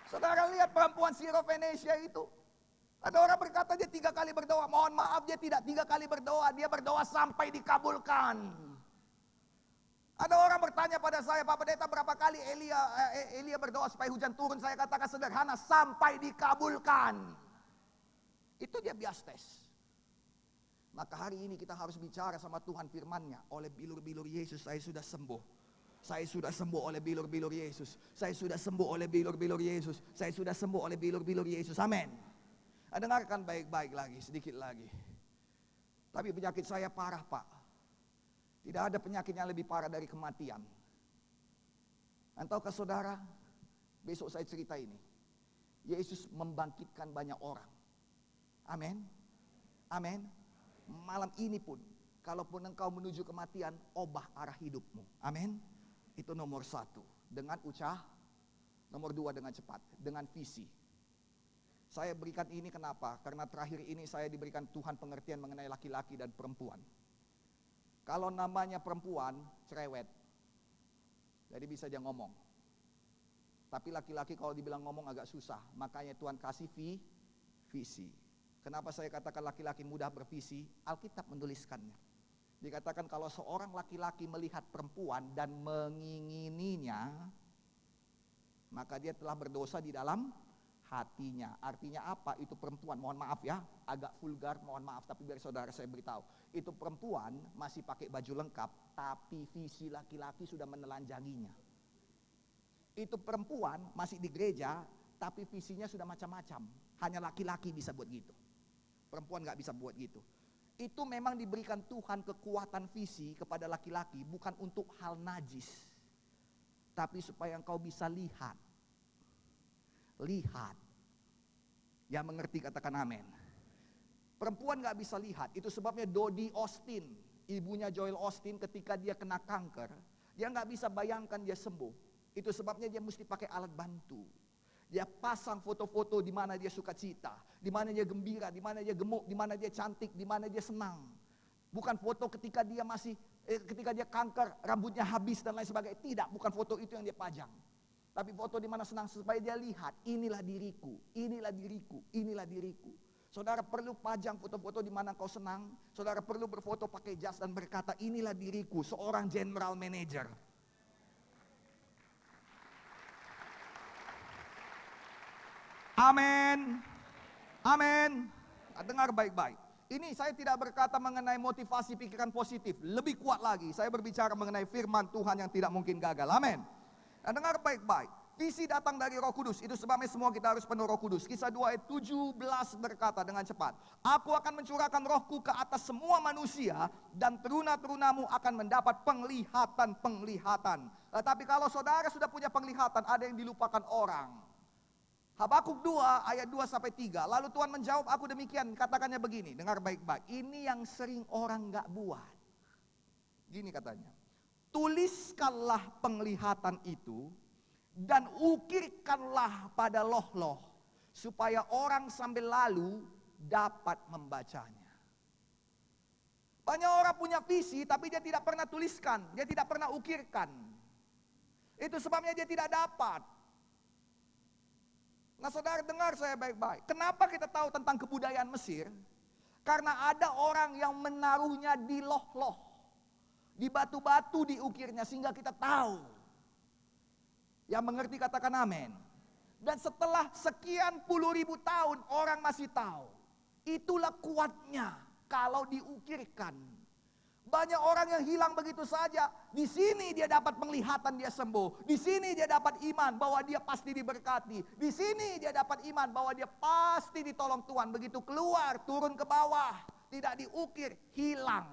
Saudara lihat perempuan Sirofenesia itu. Ada orang berkata dia 3 kali berdoa. Mohon maaf dia tidak 3 kali berdoa. Dia berdoa sampai dikabulkan. Ada orang bertanya pada saya, Pak Pendeta berapa kali Elia berdoa supaya hujan turun. Saya katakan sederhana, sampai dikabulkan. Itu dia biastes. Maka hari ini kita harus bicara sama Tuhan firman-Nya. Oleh bilur-bilur Yesus saya sudah sembuh. Saya sudah sembuh oleh bilur-bilur Yesus. Saya sudah sembuh oleh bilur-bilur Yesus. Saya sudah sembuh oleh bilur-bilur Yesus. Amin. Dengarkan baik-baik lagi, sedikit lagi. Tapi penyakit saya parah Pak. Tidak ada penyakit yang lebih parah dari kematian. Dan tahukah saudara, besok saya cerita ini. Yesus membangkitkan banyak orang. Amin. Amin. Malam ini pun, kalaupun engkau menuju kematian, obah arah hidupmu. Amin. Itu nomor 1. Dengan nomor 2 dengan cepat. Dengan visi. Saya berikan ini kenapa? Karena terakhir ini saya diberikan Tuhan pengertian mengenai laki-laki dan perempuan. Kalau namanya perempuan, cerewet. Jadi bisa dia ngomong. Tapi laki-laki kalau dibilang ngomong agak susah. Makanya Tuhan kasih visi. Kenapa saya katakan laki-laki mudah bervisi? Alkitab menuliskannya. Dikatakan kalau seorang laki-laki melihat perempuan dan mengingininya, maka dia telah berdosa di dalam hatinya. Artinya apa? Itu perempuan, mohon maaf ya, agak vulgar, mohon maaf, tapi biar saudara saya beritahu. Itu perempuan masih pakai baju lengkap, tapi visi laki-laki sudah menelanjanginya. Itu perempuan masih di gereja, tapi visinya sudah macam-macam. Hanya laki-laki bisa buat gitu. Perempuan gak bisa buat gitu. Itu memang diberikan Tuhan kekuatan visi kepada laki-laki, bukan untuk hal najis. Tapi supaya engkau bisa lihat. Lihat. Yang mengerti katakan amin. Perempuan gak bisa lihat, itu sebabnya Dodie Austin, ibunya Joel Austin ketika dia kena kanker, dia gak bisa bayangkan dia sembuh. Itu sebabnya dia mesti pakai alat bantu. Dia pasang foto-foto di mana dia sukacita, di mana dia gembira, di mana dia gemuk, di mana dia cantik, di mana dia senang. Bukan foto ketika dia ketika dia kanker, rambutnya habis dan lain sebagainya. Tidak, bukan foto itu yang dia pajang. Tapi foto di mana senang supaya dia lihat, inilah diriku, inilah diriku, inilah diriku. Saudara perlu pajang foto-foto di mana kau senang. Saudara perlu berfoto pakai jas dan berkata, inilah diriku, seorang general manager. Amin. Amin. Dengar baik-baik. Ini saya tidak berkata mengenai motivasi pikiran positif. Lebih kuat lagi, saya berbicara mengenai firman Tuhan yang tidak mungkin gagal. Amin. Nah, dengar baik-baik. Visi datang dari Roh Kudus. Itu sebabnya semua kita harus penuh Roh Kudus. Kisah 2 ayat 17 berkata dengan cepat. Aku akan mencurahkan rohku ke atas semua manusia. Dan teruna-terunamu akan mendapat penglihatan. Tapi kalau saudara sudah punya penglihatan, ada yang dilupakan orang. Habakuk 2 ayat 2-3. Lalu Tuhan menjawab aku demikian. Katakannya begini, dengar baik-baik. Ini yang sering orang gak buat. Gini katanya. Tuliskanlah penglihatan itu dan ukirkanlah pada loh-loh, supaya orang sambil lalu dapat membacanya. Banyak orang punya visi tapi dia tidak pernah tuliskan, dia tidak pernah ukirkan. Itu sebabnya dia tidak dapat. Nah saudara dengar saya baik-baik. Kenapa kita tahu tentang kebudayaan Mesir? Karena ada orang yang menaruhnya di loh-loh. Di batu-batu diukirnya sehingga kita tahu. Yang mengerti katakan amin. Dan setelah sekian puluh ribu tahun orang masih tahu. Itulah kuatnya kalau diukirkan. Banyak orang yang hilang begitu saja. Di sini dia dapat penglihatan, dia sembuh. Di sini dia dapat iman bahwa dia pasti diberkati. Di sini dia dapat iman bahwa dia pasti ditolong Tuhan. Begitu keluar, turun ke bawah. Tidak diukir, hilang.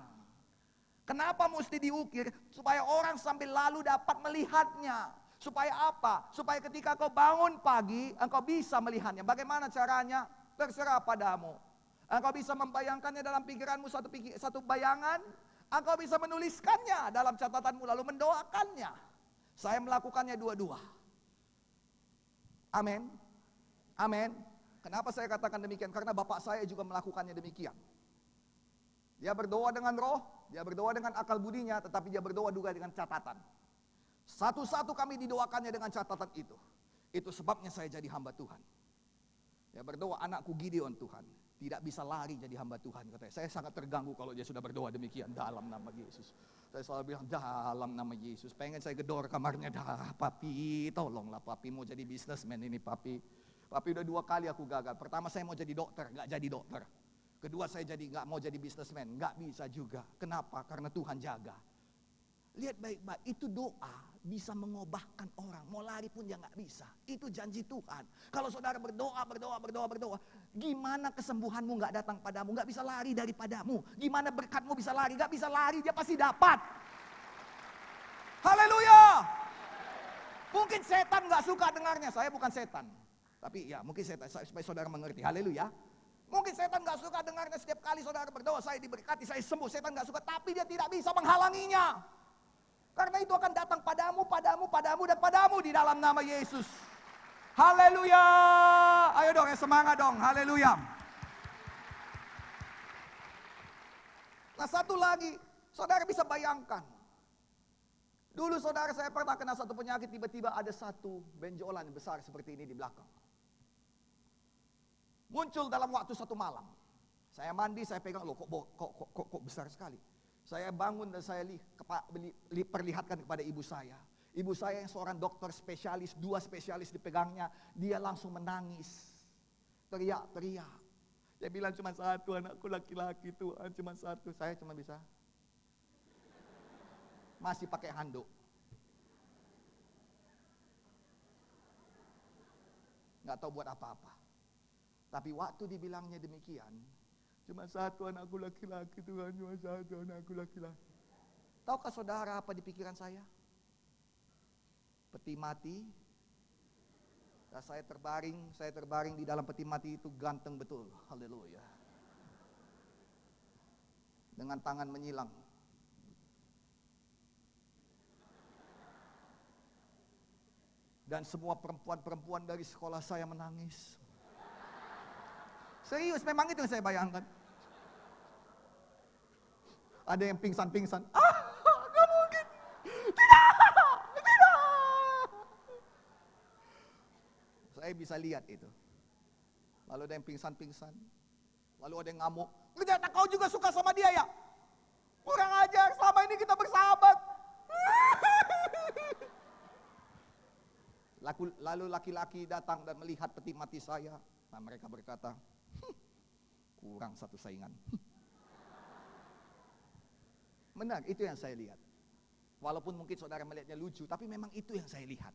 Kenapa mesti diukir? Supaya orang sambil lalu dapat melihatnya. Supaya apa? Supaya ketika kau bangun pagi, engkau bisa melihatnya. Bagaimana caranya? Terserah padamu. Engkau bisa membayangkannya dalam pikiranmu satu bayangan. Engkau bisa menuliskannya dalam catatanmu lalu mendoakannya. Saya melakukannya dua-dua. Amin. Amin. Kenapa saya katakan demikian? Karena bapak saya juga melakukannya demikian. Dia berdoa dengan roh, dia berdoa dengan akal budinya, tetapi dia berdoa juga dengan catatan. Satu-satu kami didoakannya dengan catatan itu. Itu sebabnya saya jadi hamba Tuhan. Dia berdoa, anakku Gideon Tuhan. Tidak bisa lari jadi hamba Tuhan, katanya. Saya sangat terganggu kalau dia sudah berdoa demikian, dalam nama Yesus. Saya selalu bilang, dalam nama Yesus. Pengen saya gedor kamarnya, dah papi, tolonglah papi, mau jadi businessman ini papi. Papi udah 2 kali aku gagal. Pertama saya mau jadi dokter, gak jadi dokter. Kedua saya gak mau jadi businessman, gak bisa juga. Kenapa? Karena Tuhan jaga. Lihat baik-baik, itu doa bisa mengubahkan orang. Mau lari pun dia gak bisa. Itu janji Tuhan. Kalau saudara berdoa, gimana kesembuhanmu gak datang padamu? Gak bisa lari daripadamu. Gimana berkatmu bisa lari? Gak bisa lari, dia pasti dapat. Haleluya. Mungkin setan gak suka dengarnya. Saya bukan setan. Tapi ya mungkin setan, supaya saudara mengerti. Haleluya. Mungkin setan gak suka dengarnya. Setiap kali saudara berdoa, saya diberkati, saya sembuh. Setan gak suka, tapi dia tidak bisa menghalanginya. Karena itu akan datang padamu, dan padamu di dalam nama Yesus. Haleluya. Ayo dong, semangat dong. Haleluya. Nah satu lagi, saudara bisa bayangkan. Dulu saudara saya pernah kena satu penyakit, tiba-tiba ada satu benjolan besar seperti ini di belakang. Muncul dalam waktu 1 malam. Saya mandi, saya pegang, loh kok besar sekali. Saya bangun dan saya perlihatkan kepada ibu saya. Ibu saya yang seorang dokter spesialis, 2 spesialis dipegangnya. Dia langsung menangis. Teriak-teriak. Dia bilang cuma 1 anakku laki-laki Tuhan, cuma 1. Saya cuma bisa. Masih pakai handuk. Nggak tahu buat apa-apa. Tapi waktu dibilangnya demikian, cuma 1 anakku laki-laki Tuhan, cuma 1 anakku laki-laki. Tahukah saudara apa di pikiran saya? Peti mati. Dan saya terbaring di dalam peti mati itu ganteng betul. Haleluya. Dengan tangan menyilang. Dan semua perempuan-perempuan dari sekolah saya menangis. Serius, memang itu yang saya bayangkan. Ada yang pingsan-pingsan. Gak mungkin. Tidak. Saya bisa lihat itu. Lalu ada yang pingsan-pingsan. Lalu ada yang ngamuk. Ternyata kau juga suka sama dia ya? Kurang ajar, selama ini kita bersahabat. Lalu laki-laki datang dan melihat peti mati saya. Nah mereka berkata, kurang 1 saingan. Benar, itu yang saya lihat. Walaupun mungkin saudara melihatnya lucu, tapi memang itu yang saya lihat.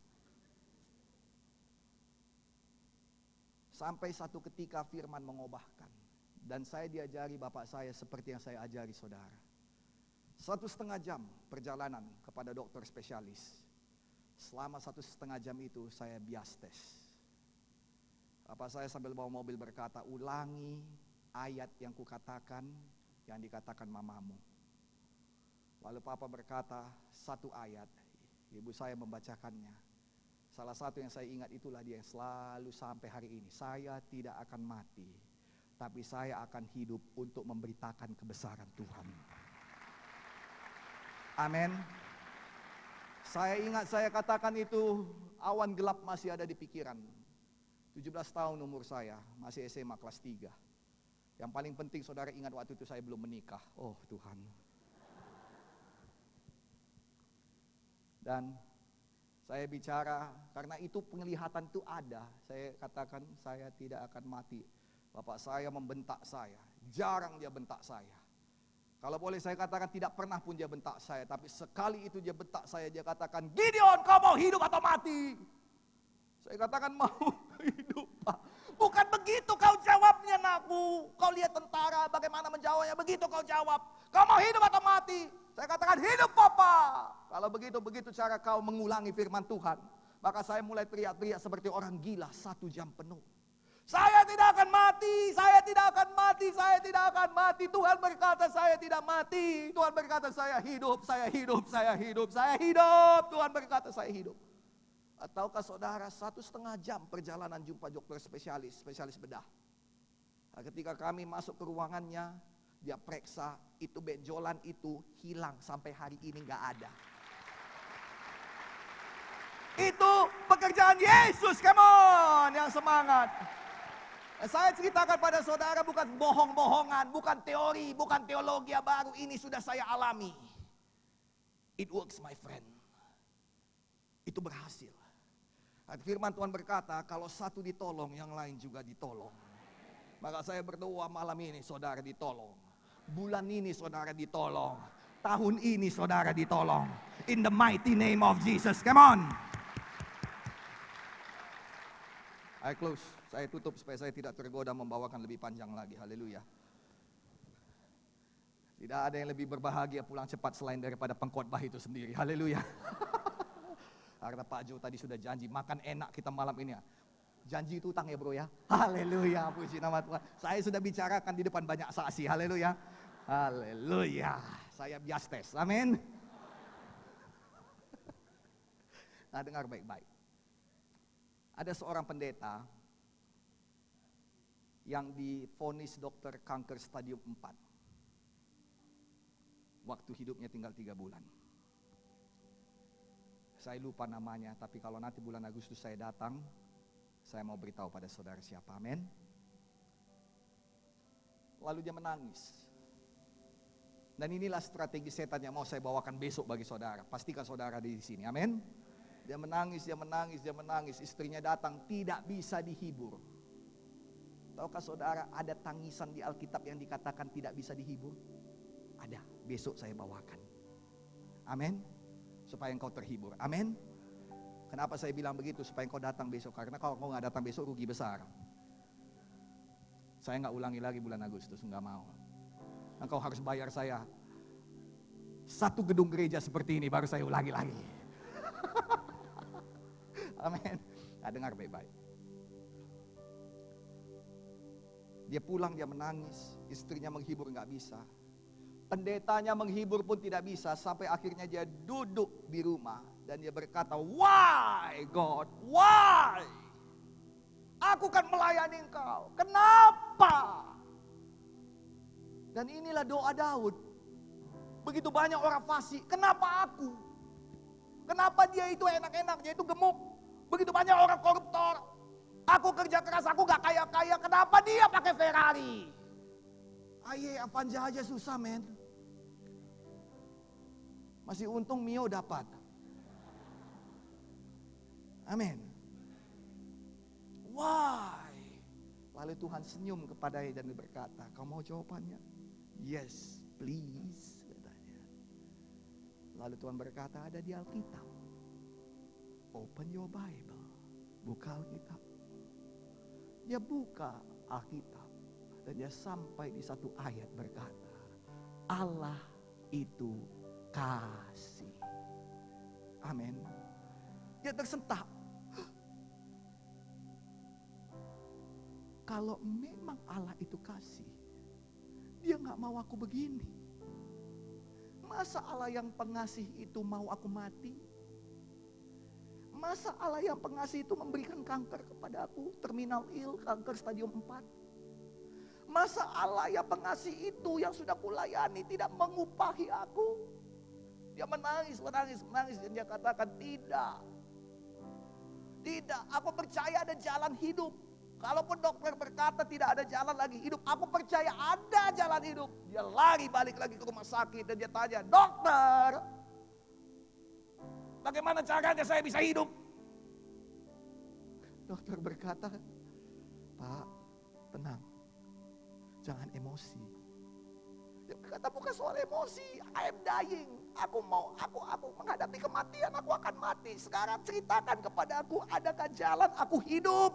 Sampai satu ketika firman mengubahkan. Dan saya diajari bapak saya seperti yang saya ajari saudara. 1,5 jam perjalanan kepada dokter spesialis. Selama 1,5 jam itu saya bias tes. Bapak saya sambil bawa mobil berkata, ulangi ayat yang kukatakan, yang dikatakan mamamu. Lalu papa berkata 1 ayat, ibu saya membacakannya. Salah satu yang saya ingat itulah dia yang selalu sampai hari ini. Saya tidak akan mati, tapi saya akan hidup untuk memberitakan kebesaran Tuhan. Amin. Saya ingat saya katakan itu, awan gelap masih ada di pikiran. 17 tahun umur saya, masih SMA kelas 3. Yang paling penting saudara ingat waktu itu saya belum menikah. Oh Tuhan. Dan saya bicara, karena itu penglihatan itu ada. Saya katakan saya tidak akan mati. Bapak saya membentak saya, jarang dia bentak saya. Kalau boleh saya katakan tidak pernah pun dia bentak saya. Tapi sekali itu dia bentak saya, dia katakan, Gideon kau mau hidup atau mati? Saya katakan mau hidup Pak. Bukan begitu kau jawabnya nakku. Kau lihat tentara bagaimana menjawabnya, begitu kau jawab. Kau mau hidup atau mati? Saya katakan hidup Papa. Kalau begitu cara kau mengulangi firman Tuhan. Maka saya mulai teriak-teriak seperti orang gila 1 jam penuh. Saya tidak akan mati, saya tidak akan mati, saya tidak akan mati. Tuhan berkata saya tidak mati. Tuhan berkata saya hidup, saya hidup, saya hidup, saya hidup. Tuhan berkata saya hidup. Ataukah saudara 1,5 jam perjalanan jumpa dokter spesialis bedah. Nah, ketika kami masuk ke ruangannya, dia periksa, itu benjolan itu hilang sampai hari ini nggak ada. Itu pekerjaan Yesus, come on, yang semangat. Saya ceritakan pada saudara bukan bohong-bohongan, bukan teori, bukan teologi baru, ini sudah saya alami. It works my friend. Itu berhasil. Firman Tuhan berkata, kalau satu ditolong, yang lain juga ditolong. Maka saya berdoa malam ini saudara ditolong. Bulan ini saudara ditolong. Tahun ini saudara ditolong. In the mighty name of Jesus, come on. I close, saya tutup supaya saya tidak tergoda membawakan lebih panjang lagi. Haleluya. Tidak ada yang lebih berbahagia pulang cepat selain daripada pengkhotbah itu sendiri. Haleluya. Karena Pak Jo tadi sudah janji makan enak kita malam ini ya. Janji itu utang ya bro ya. Haleluya, puji nama Tuhan. Saya sudah bicarakan di depan banyak saksi. Haleluya. Haleluya. Saya biastes. Amin. Nah, dengar baik-baik. Ada seorang pendeta yang divonis dokter kanker stadium 4. Waktu hidupnya tinggal 3 bulan. Saya lupa namanya, tapi kalau nanti bulan Agustus saya datang, saya mau beritahu pada saudara siapa, amin. Lalu dia menangis. Dan inilah strategi setan yang mau saya bawakan besok bagi saudara. Pastikan saudara di sini, amin. Dia menangis, dia menangis, dia menangis. Istrinya datang, tidak bisa dihibur. Tahukah saudara ada tangisan di Alkitab yang dikatakan tidak bisa dihibur? Ada, besok saya bawakan. Amin. Supaya engkau terhibur, amin. Kenapa saya bilang begitu? Supaya engkau datang besok. Karena kalau engkau gak datang besok rugi besar. Saya gak ulangi lagi bulan Agustus, gak mau. Engkau harus bayar saya 1 gedung gereja seperti ini baru saya ulangi lagi. Amin. Nah, dengar baik-baik. Dia pulang, dia menangis. Istrinya menghibur gak bisa. Pendetanya menghibur pun tidak bisa. Sampai akhirnya dia duduk di rumah. Dan dia berkata, why God, why? Aku kan melayani engkau. Kenapa? Dan inilah doa Daud. Begitu banyak orang fasik. Kenapa aku? Kenapa dia itu enak-enak, dia itu gemuk. Begitu banyak orang koruptor. Aku kerja keras, aku gak kaya-kaya. Kenapa dia pakai Ferrari? Aye, Avanza aja susah men. Masih untung Mio dapat. Amin. Why? Lalu Tuhan senyum kepadanya dan berkata, kau mau jawabannya? Yes, please, katanya. Lalu Tuhan berkata, ada di Alkitab. Open your Bible. Buka Alkitab. Dia buka Alkitab. Dan dia sampai di satu ayat berkata, Allah itu kasih. Amin. Dia tersentak. Kalau memang Allah itu kasih, dia gak mau aku begini. Masa Allah yang pengasih itu mau aku mati? Masa Allah yang pengasih itu memberikan kanker kepada aku, terminal ill, kanker stadium 4. Masa Allah yang pengasih itu yang sudah kulayani tidak mengupahi aku. Dia menangis, dan dia katakan tidak. Tidak, aku percaya ada jalan hidup. Kalaupun dokter berkata tidak ada jalan lagi hidup, aku percaya ada jalan hidup. Dia lari balik lagi ke rumah sakit dan dia tanya, dokter, bagaimana caranya saya bisa hidup? Dokter berkata, Pak, tenang, jangan emosi. Dia berkata bukan soal emosi, I am dying. Aku menghadapi kematian, aku akan mati. Sekarang ceritakan kepada aku, adakah jalan aku hidup?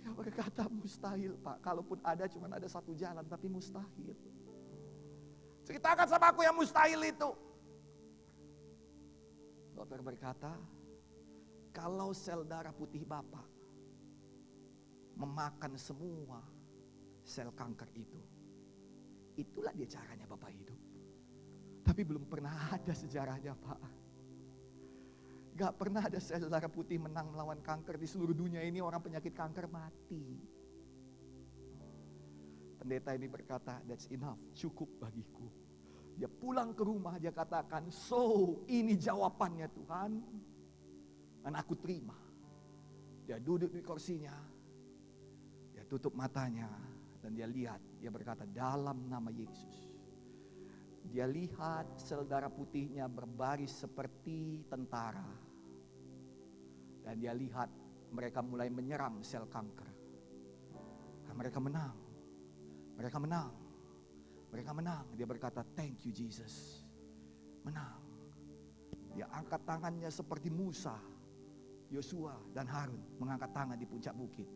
Dia berkata mustahil Pak, kalaupun ada cuma ada satu jalan, tapi mustahil. Ceritakan sama aku yang mustahil itu. Dokter berkata, kalau sel darah putih Bapak memakan semua sel kanker itu, itulah dia caranya Bapak hidup. Tapi belum pernah ada sejarahnya Pak. Gak pernah ada sel darah putih menang melawan kanker di seluruh dunia ini, orang penyakit kanker mati. Pendeta ini berkata, that's enough, cukup bagiku. Dia pulang ke rumah, dia katakan, so ini jawabannya Tuhan. Dan aku terima. Dia duduk di kursinya, dia tutup matanya, dan dia lihat, dia berkata, dalam nama Yesus. Dia lihat sel darah putihnya berbaris seperti tentara. Dan dia lihat mereka mulai menyerang sel kanker. Dan mereka menang. Mereka menang. Mereka menang. Dia berkata, thank you Jesus. Menang. Dia angkat tangannya seperti Musa, Yosua dan Harun mengangkat tangan di puncak bukit.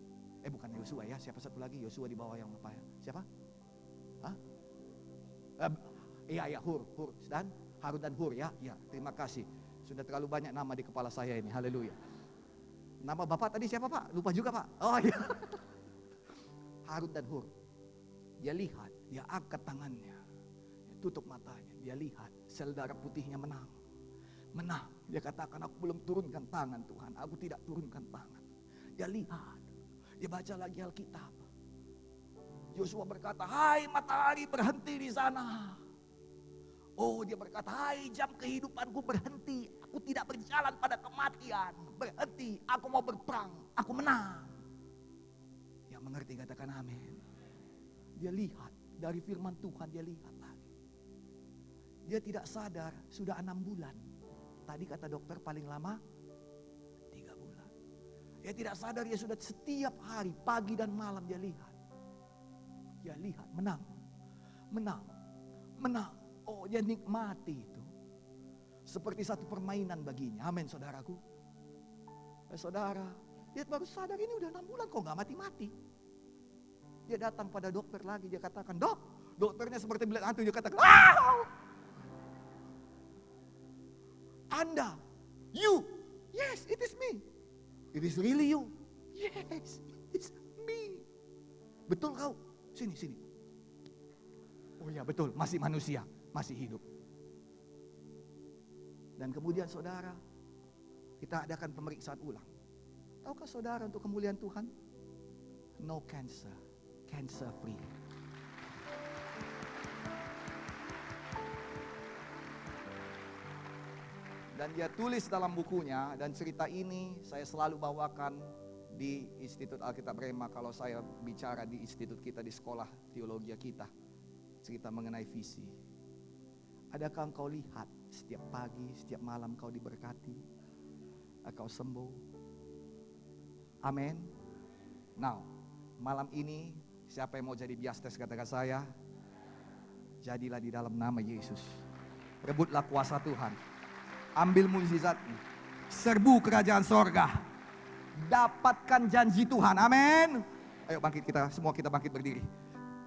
Bukan Yosua ya, siapa satu lagi? Yosua di bawah yang apa ya? Siapa? Hah? Iya, Hur dan Harun dan Hur ya. Terima kasih. Sudah terlalu banyak nama di kepala saya ini. Haleluya. Nama Bapak tadi siapa Pak? Lupa juga Pak. Oh iya. Harun dan Hur. Dia lihat, dia angkat tangannya. Dia tutup matanya, dia lihat sel darah putihnya menang. Menang. Dia katakan, aku belum turunkan tangan Tuhan. Aku tidak turunkan tangan. Dia lihat. Dia baca lagi Alkitab. Yosua berkata, hai matahari berhenti di sana. Oh, dia berkata, hai jam kehidupanku berhenti. Aku tidak berjalan pada kematian. Berhenti, aku mau berperang. Aku menang. Yang mengerti katakan amin. Dia lihat, dari firman Tuhan dia lihat lagi. Dia tidak sadar, sudah 6 bulan. Tadi kata dokter paling lama 3 bulan. Dia tidak sadar, dia sudah setiap hari, pagi dan malam dia lihat. Dia lihat, menang. Menang. Menang. Oh, dia nikmati itu. Seperti satu permainan baginya. Amin saudaraku. Saudara, dia baru sadar ini udah 6 bulan kok gak mati-mati. Dia datang pada dokter lagi, dia katakan, dok, dokternya seperti bilang hantu, dia katakan, wow! Anda, you, yes, it is me. It is really you. Yes, it is me. Betul kau? Sini. Oh ya betul, masih manusia, masih hidup. Dan kemudian saudara, kita adakan pemeriksaan ulang. Tahukah saudara untuk kemuliaan Tuhan? No cancer, cancer free. Dan dia tulis dalam bukunya, dan cerita ini saya selalu bawakan di Institut Alkitab Rema kalau saya bicara di institut kita, di sekolah teologi kita. Cerita mengenai visi. Adakah engkau lihat setiap pagi, setiap malam kau diberkati, engkau sembuh? Amin. Now, malam ini siapa yang mau jadi biastes katakan saya? Jadilah di dalam nama Yesus. Rebutlah kuasa Tuhan. Ambil mukjizatmu. Serbu kerajaan sorga. Dapatkan janji Tuhan. Amin. Ayo bangkit kita, semua kita bangkit berdiri.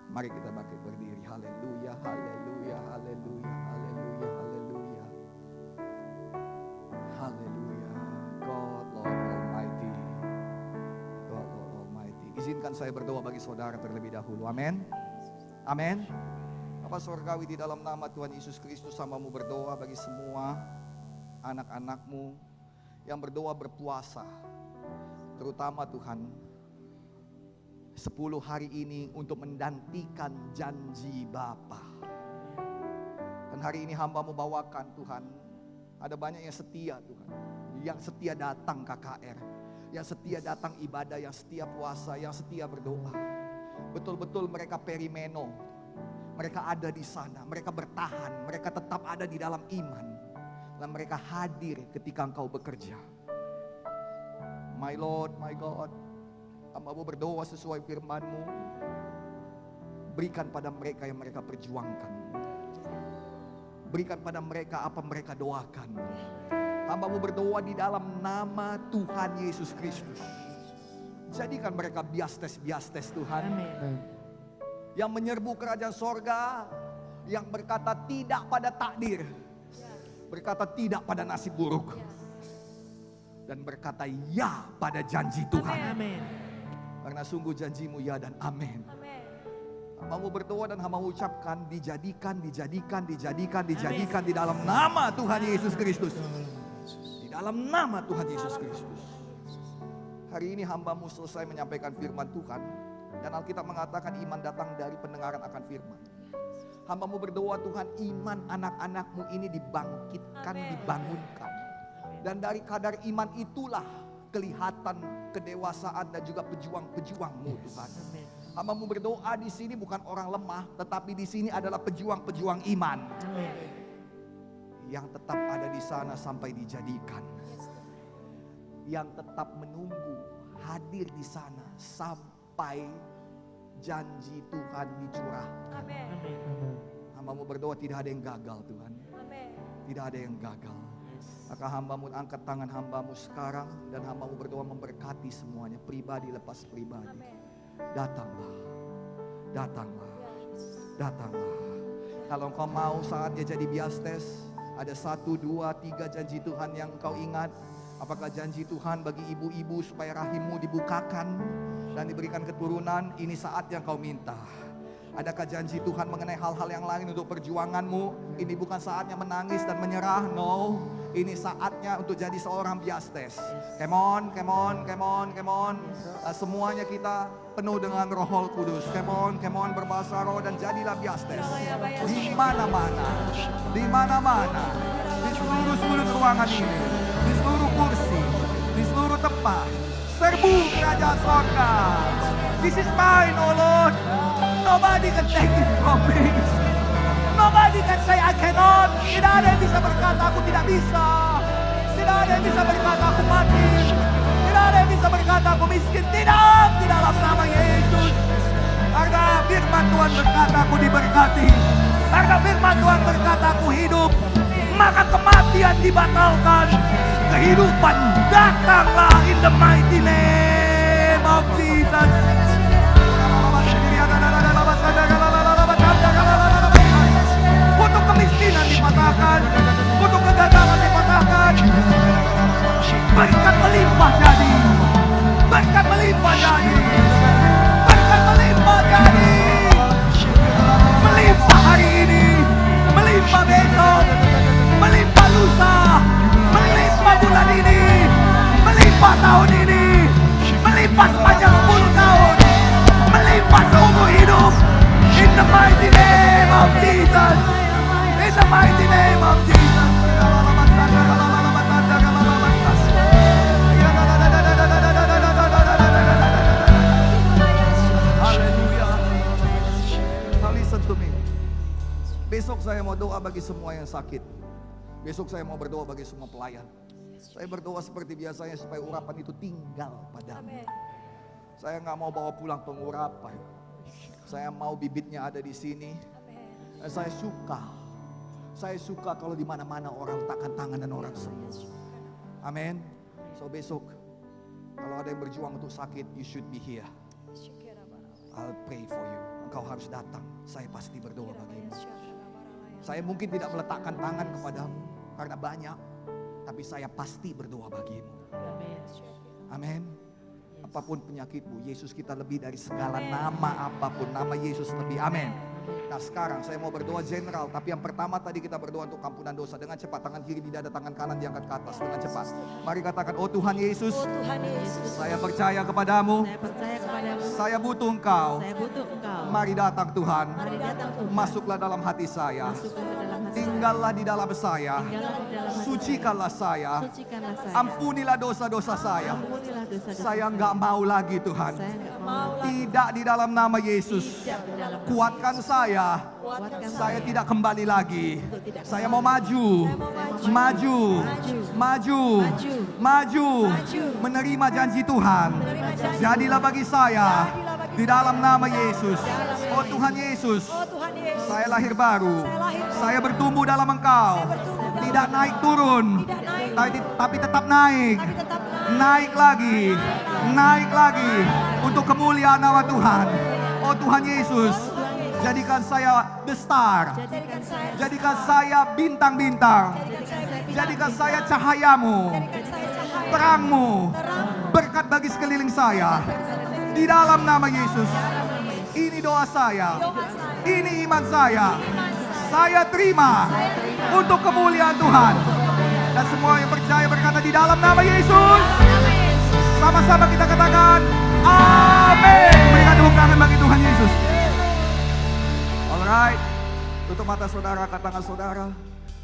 Mari kita bangkit berdiri. Haleluya, haleluya, haleluya, haleluya, haleluya. Haleluya. God Lord Almighty. God Lord Almighty. Izinkan saya berdoa bagi saudara terlebih dahulu. Amin. Amin. Bapa Surgawi, di dalam nama Tuhan Yesus Kristus, hamba-Mu berdoa bagi semua anak-anak-Mu yang berdoa berpuasa, terutama Tuhan 10 hari ini untuk menantikan janji Bapa. Dan hari ini hamba-Mu bawakan Tuhan, ada banyak yang setia Tuhan, yang setia datang KKR, yang setia datang ibadah, yang setia puasa, yang setia berdoa. Betul-betul mereka perimeno, mereka ada di sana, mereka bertahan, mereka tetap ada di dalam iman, dan mereka hadir ketika Engkau bekerja. My Lord, my God, hamba-Mu berdoa sesuai firman-Mu, berikan pada mereka yang mereka perjuangkan, berikan pada mereka apa mereka doakan. Hamba-Mu berdoa di dalam nama Tuhan Yesus Kristus, jadikan mereka biastes-biastes Tuhan, yang menyerbu kerajaan sorga, yang berkata tidak pada takdir, berkata tidak pada nasib buruk, dan berkata ya pada janji Tuhan. Amin. Karena sungguh janji-Mu ya dan amin. Hamba-Mu berdoa dan hamba-Mu ucapkan dijadikan di dalam nama Tuhan Yesus Kristus. Di dalam nama Tuhan Yesus Kristus. Hari ini hamba-Mu selesai menyampaikan firman Tuhan, dan Alkitab mengatakan iman datang dari pendengaran akan firman. Hamba-Mu berdoa Tuhan, iman anak-anak-Mu ini dibangkitkan, dibangunkan. Dan dari kadar iman itulah kelihatan kedewasaan dan juga pejuang-pejuang-Mu Tuhan. Hamba-Mu berdoa di sini bukan orang lemah, tetapi di sini adalah pejuang-pejuang iman. Yang tetap ada di sana sampai dijadikan. Yang tetap menunggu hadir di sana sampai janji Tuhan dicurahkan. Hamba-Mu berdoa tidak ada yang gagal Tuhan. Tidak ada yang gagal. Maka hamba-Mu angkat tangan hamba-Mu sekarang, dan hamba-Mu berdoa memberkati semuanya, pribadi lepas pribadi. Datanglah, datanglah, datanglah. Kalau engkau mau saatnya jadi biastes, ada 1, 2, 3 janji Tuhan yang engkau ingat. Apakah janji Tuhan bagi ibu-ibu supaya rahimmu dibukakan dan diberikan keturunan? Ini saat yang kau minta. Adakah janji Tuhan mengenai hal-hal yang lain untuk perjuanganmu? Ini bukan saatnya menangis dan menyerah, no. Ini saatnya untuk jadi seorang biastes. Come on, come on, come on, come on. Semuanya kita penuh dengan Roh Kudus. Come on, berbahasa roh dan jadilah biastes. Di mana-mana, di mana-mana, di seluruh sudut ruangan ini, di seluruh kursi, di seluruh tempat, serbu kerajaan sorga. This is mine, oh Lord. Nobody can take it from me. Nobody can say I cannot. Tidak ada yang bisa berkata aku tidak bisa. Tidak ada yang bisa berkata aku mati. Tidak ada yang bisa berkata aku miskin. Tidak, di dalam nama Yesus. Karena firman Tuhan berkata aku diberkati. Karena firman Tuhan berkata aku hidup, maka kematian dibatalkan. Kehidupan datanglah in the mighty name of Jesus. Untuk kemiskinan dipatahkan, untuk kegagalan dipatahkan. Berkat melimpah jadi, berkat melimpah jadi, berkat melimpah jadi. Melimpah hari ini, melimpah besok, melimpah lusa, melimpah bulan ini, melimpah tahun ini, melimpah sepanjang 10 tahun, melimpah seumur hidup. In the mighty name of Jesus. In the mighty name of Jesus. Haleluya. Now listen to me. Besok saya mau doa bagi semua yang sakit. Besok saya mau berdoa bagi semua pelayan. Saya berdoa seperti biasanya supaya urapan itu tinggal padamu. Saya nggak mau bawa pulang pengurapan. Saya mau bibitnya ada di sini. Saya suka kalau di mana-mana orang letakkan tangan dan orang sembuh. Amin. So besok kalau ada yang berjuang untuk sakit, you should be here. I'll pray for you. Engkau harus datang. Saya pasti berdoa bagimu. Saya mungkin tidak meletakkan tangan kepadamu karena banyak, tapi saya pasti berdoa bagimu. Amin. Apapun penyakitmu, Yesus kita lebih dari segala nama apapun. Nama Yesus lebih. Amin. Nah sekarang saya mau berdoa general, tapi yang pertama tadi kita berdoa untuk ampunan dosa. Dengan cepat, tangan kiri di dada, tangan kanan diangkat ke atas dengan cepat. Mari katakan, oh Tuhan Yesus, Oh Tuhan Yesus, saya percaya kepadamu, saya percaya kepadamu, saya butuh Engkau. saya butuh Engkau. Mari datang Tuhan, Mari datang Tuhan, masuklah dalam hati saya, masuklah ke dalam hati tinggallah di dalam saya, saya, tinggallah di dalam hati sucikanlah saya, saya, sucikanlah saya, ampunilah dosa-dosa saya. ampunilah dosa-dosa Saya enggak mau lagi Tuhan, saya enggak mau lagi, tidak di dalam nama Yesus. tidak di dalam Kuatkan saya, kuatkan saya tidak kembali lagi. untuk tidak Saya mau maju, maju, maju, maju, menerima janji Tuhan. Jadilah bagi saya di dalam nama Yesus. Oh Tuhan Yesus, Oh Tuhan Yesus, saya lahir baru. saya lahir baru. Saya bertumbuh dalam Engkau. Tidak naik turun, Tidak naik, tapi tetap naik. tapi tetap naik. Naik lagi, naik lagi untuk kemuliaan nama Tuhan. Oh Tuhan Yesus, jadikan saya the star. jadikan saya, Jadikan saya bintang-bintang. Jadikan saya bintang, Jadikan saya cahayamu, jadikan saya cahaya, terangmu, terang, berkat bagi sekeliling saya. Di dalam nama Yesus. Ini doa saya. doa saya, Ini iman saya. Saya terima untuk kemuliaan Tuhan. Dan semua yang percaya berkata di dalam nama Yesus. Sama-sama kita katakan amin. Berikan tepuk tangan bagi Tuhan Yesus. Alright. Tutup mata saudara, angkat tangan saudara.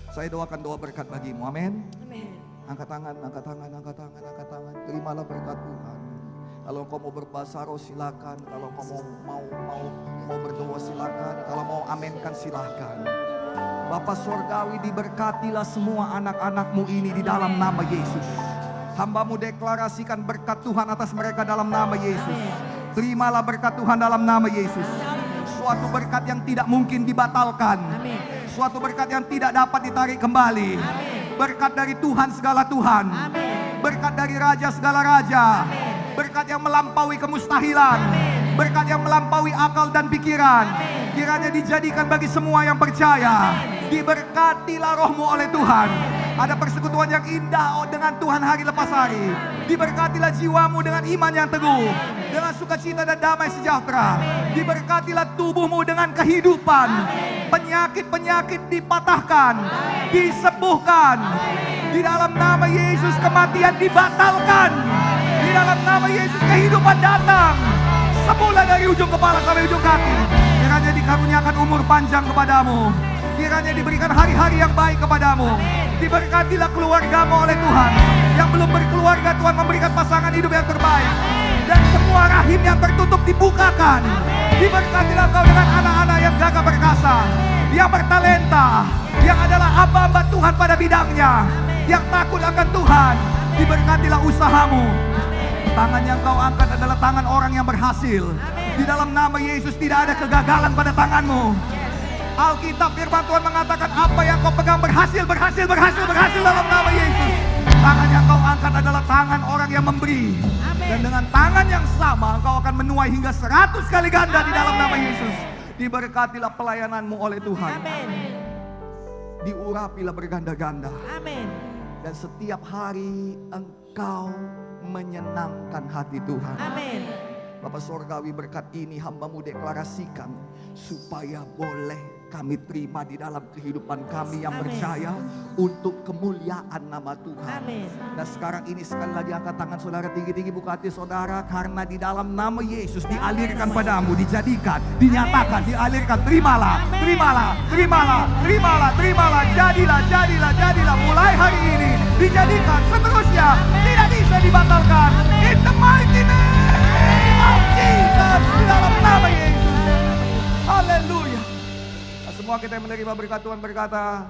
Saya doakan doa berkat bagimu. Amin. amin. Angkat tangan, angkat tangan, angkat tangan, angkat tangan. Terimalah berkat Tuhan. Kalau kau mau berbahasa roh silakan. Kalau kau mau berdoa silakan. Kalau mau aminkan silakan. Bapa Sorgawi, diberkatilah semua anak-anakmu ini di dalam nama Yesus. Hambamu deklarasikan berkat Tuhan atas mereka dalam nama Yesus. Terimalah berkat Tuhan dalam nama Yesus. Suatu berkat yang tidak mungkin dibatalkan. amin, Suatu berkat yang tidak dapat ditarik kembali. Berkat dari Tuhan segala Tuhan. amin, Berkat dari Raja segala Raja. Berkat yang melampaui kemustahilan. Berkat yang melampaui akal dan pikiran. Kiranya dijadikan bagi semua yang percaya. Diberkatilah rohmu oleh Tuhan. Ada persekutuan yang indah dengan Tuhan hari lepas hari. Diberkatilah jiwamu dengan iman yang teguh. Dengan sukacita dan damai sejahtera. Diberkatilah tubuhmu dengan kehidupan. Penyakit-penyakit dipatahkan. Disembuhkan. Di dalam nama Yesus kematian dibatalkan. Di dalam nama Yesus kehidupan datang. Semula dari ujung kepala sampai ujung kaki. Kiranya dikaruniakan umur panjang kepadamu. Kiranya diberikan hari-hari yang baik kepadamu. Diberkatilah keluargamu oleh Tuhan. Yang belum berkeluarga, Tuhan memberikan pasangan hidup yang terbaik. Dan semua rahim yang tertutup dibukakan. Diberkatilah kau dengan anak-anak yang gagah perkasa. Yang bertalenta. Yang adalah hamba-hamba Tuhan pada bidangnya. Yang takut akan Tuhan. Diberkatilah usahamu. Tangan yang kau angkat adalah tangan orang yang berhasil. Di dalam nama Yesus tidak ada kegagalan pada tanganmu. Alkitab firman Tuhan mengatakan apa yang kau pegang berhasil dalam nama Yesus. Tangan yang kau angkat adalah tangan orang yang memberi. Dan dengan tangan yang sama kau akan menuai hingga 100 kali ganda di dalam nama Yesus. Diberkatilah pelayananmu oleh Tuhan. Diurapilah berganda-ganda. amin, Dan setiap hari engkau menyenangkan hati Tuhan. amin, Bapak Sorgawi, berkat ini hambamu deklarasikan supaya boleh kami terima di dalam kehidupan kami yang Amin. percaya untuk kemuliaan nama Tuhan. amin, Nah sekarang ini sekali lagi angkat tangan saudara tinggi-tinggi, buka hati saudara, karena di dalam nama Yesus dialirkan padamu, dijadikan, dinyatakan, dialirkan. Terimalah, terimalah, terimalah, terimalah, terimalah. Jadilah mulai hari ini dijadikan, seterusnya tidak bisa dibatalkan. In the mighty name of Jesus, di dalam nama Yesus. Haleluya. Nah, semua kita yang menerima berkat Tuhan berkata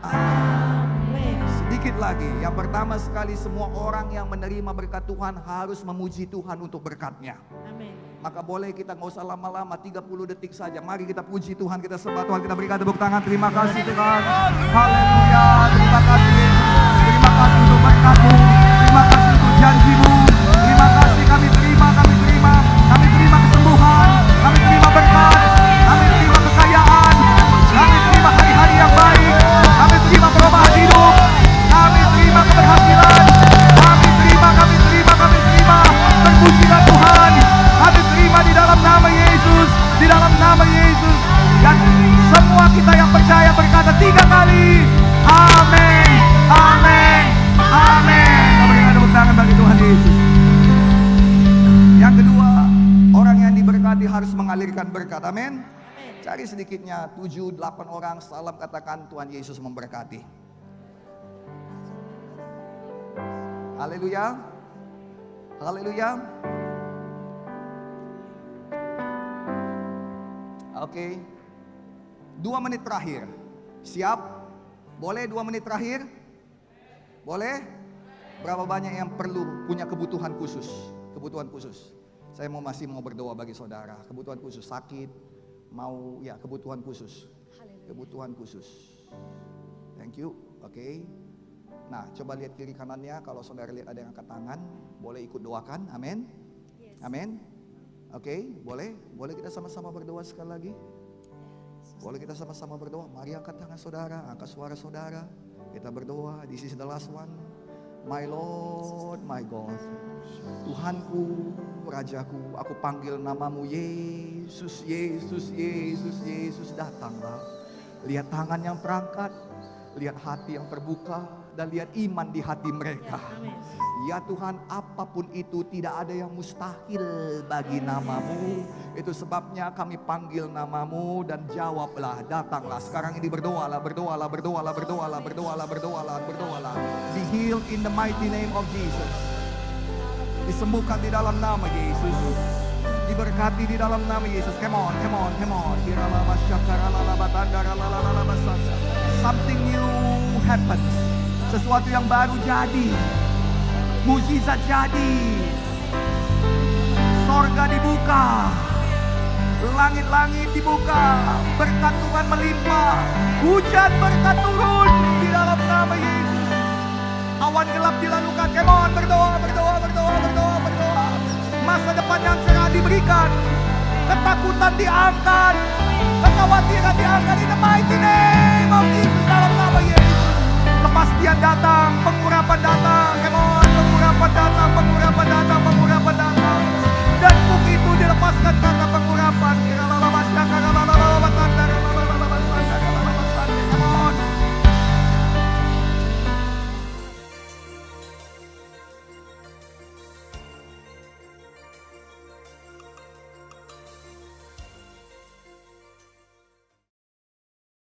amin, sedikit lagi. Yang pertama sekali, semua orang yang menerima berkat Tuhan harus memuji Tuhan untuk berkatnya. amin. Maka boleh kita nggak usah lama-lama, 30 detik saja. Mari kita puji Tuhan, kita sembah Tuhan, kita berikan tepuk tangan. Terima kasih Tuhan. Haleluya. Terima kasih Yesus. Terima kasih untuk berkat-Mu. Terima kasih untuk janji-Mu. Terima kasih, kami terima kesembuhan. Kami terima berkat. Kami terima kekayaan. Kami terima hari-hari yang baik. Kami terima perubahan hidup. Kami terima keberhasilan. Kami terima. Terpujilah Tuhan. Kami terima di dalam nama Yesus. Di dalam nama Yesus. Dan memberikan berkat. Amin. Cari sedikitnya 7-8 orang, salam katakan Tuhan Yesus memberkati. Haleluya. Haleluya. Oke. 2 menit terakhir. Siap? Boleh 2 menit terakhir? Boleh? Berapa banyak yang perlu punya kebutuhan khusus? Kebutuhan khusus. Saya masih mau berdoa bagi saudara. Kebutuhan khusus, sakit, mau ya kebutuhan khusus. Kebutuhan khusus. Thank you. Oke. Nah, coba lihat kiri kanannya. Kalau saudara lihat ada yang angkat tangan, boleh ikut doakan. Amin. Amin. Oke, boleh. Boleh kita sama-sama berdoa sekali lagi. Boleh kita sama-sama berdoa. Mari angkat tangan saudara, angkat suara saudara. Kita berdoa. This is the last one. My Lord, my God. Tuhanku, Rajaku, aku panggil namamu Yesus, Yesus, Yesus, Yesus, datanglah. Lihat tangan yang terangkat, lihat hati yang terbuka, dan lihat iman di hati mereka. Ya Tuhan, apapun itu tidak ada yang mustahil bagi namamu. Itu sebabnya kami panggil namamu dan jawablah, datanglah. Sekarang ini berdoalah, berdoalah, berdoalah, berdoalah, berdoalah, berdoalah, berdoalah. Be healed in the mighty name of Jesus. Disembuhkan di dalam nama Yesus. Diberkati di dalam nama Yesus. Come on, come on, come on. Something new happens. Sesuatu yang baru jadi. Mukjizat jadi. Sorga dibuka. Langit-langit dibuka. Berkat Tuhan melimpah. Hujan berkat turun di dalam nama Yesus. Awan gelap dilalukan. Come on, berdoa, berdoa, berdoa, berdoa, berdoa. Masa depan yang cerah diberikan. Ketakutan diangkat. Kekhawatiran diangkat. In the mighty name of Jesus, dalam nama Yesus. Kepastian datang, pengurapan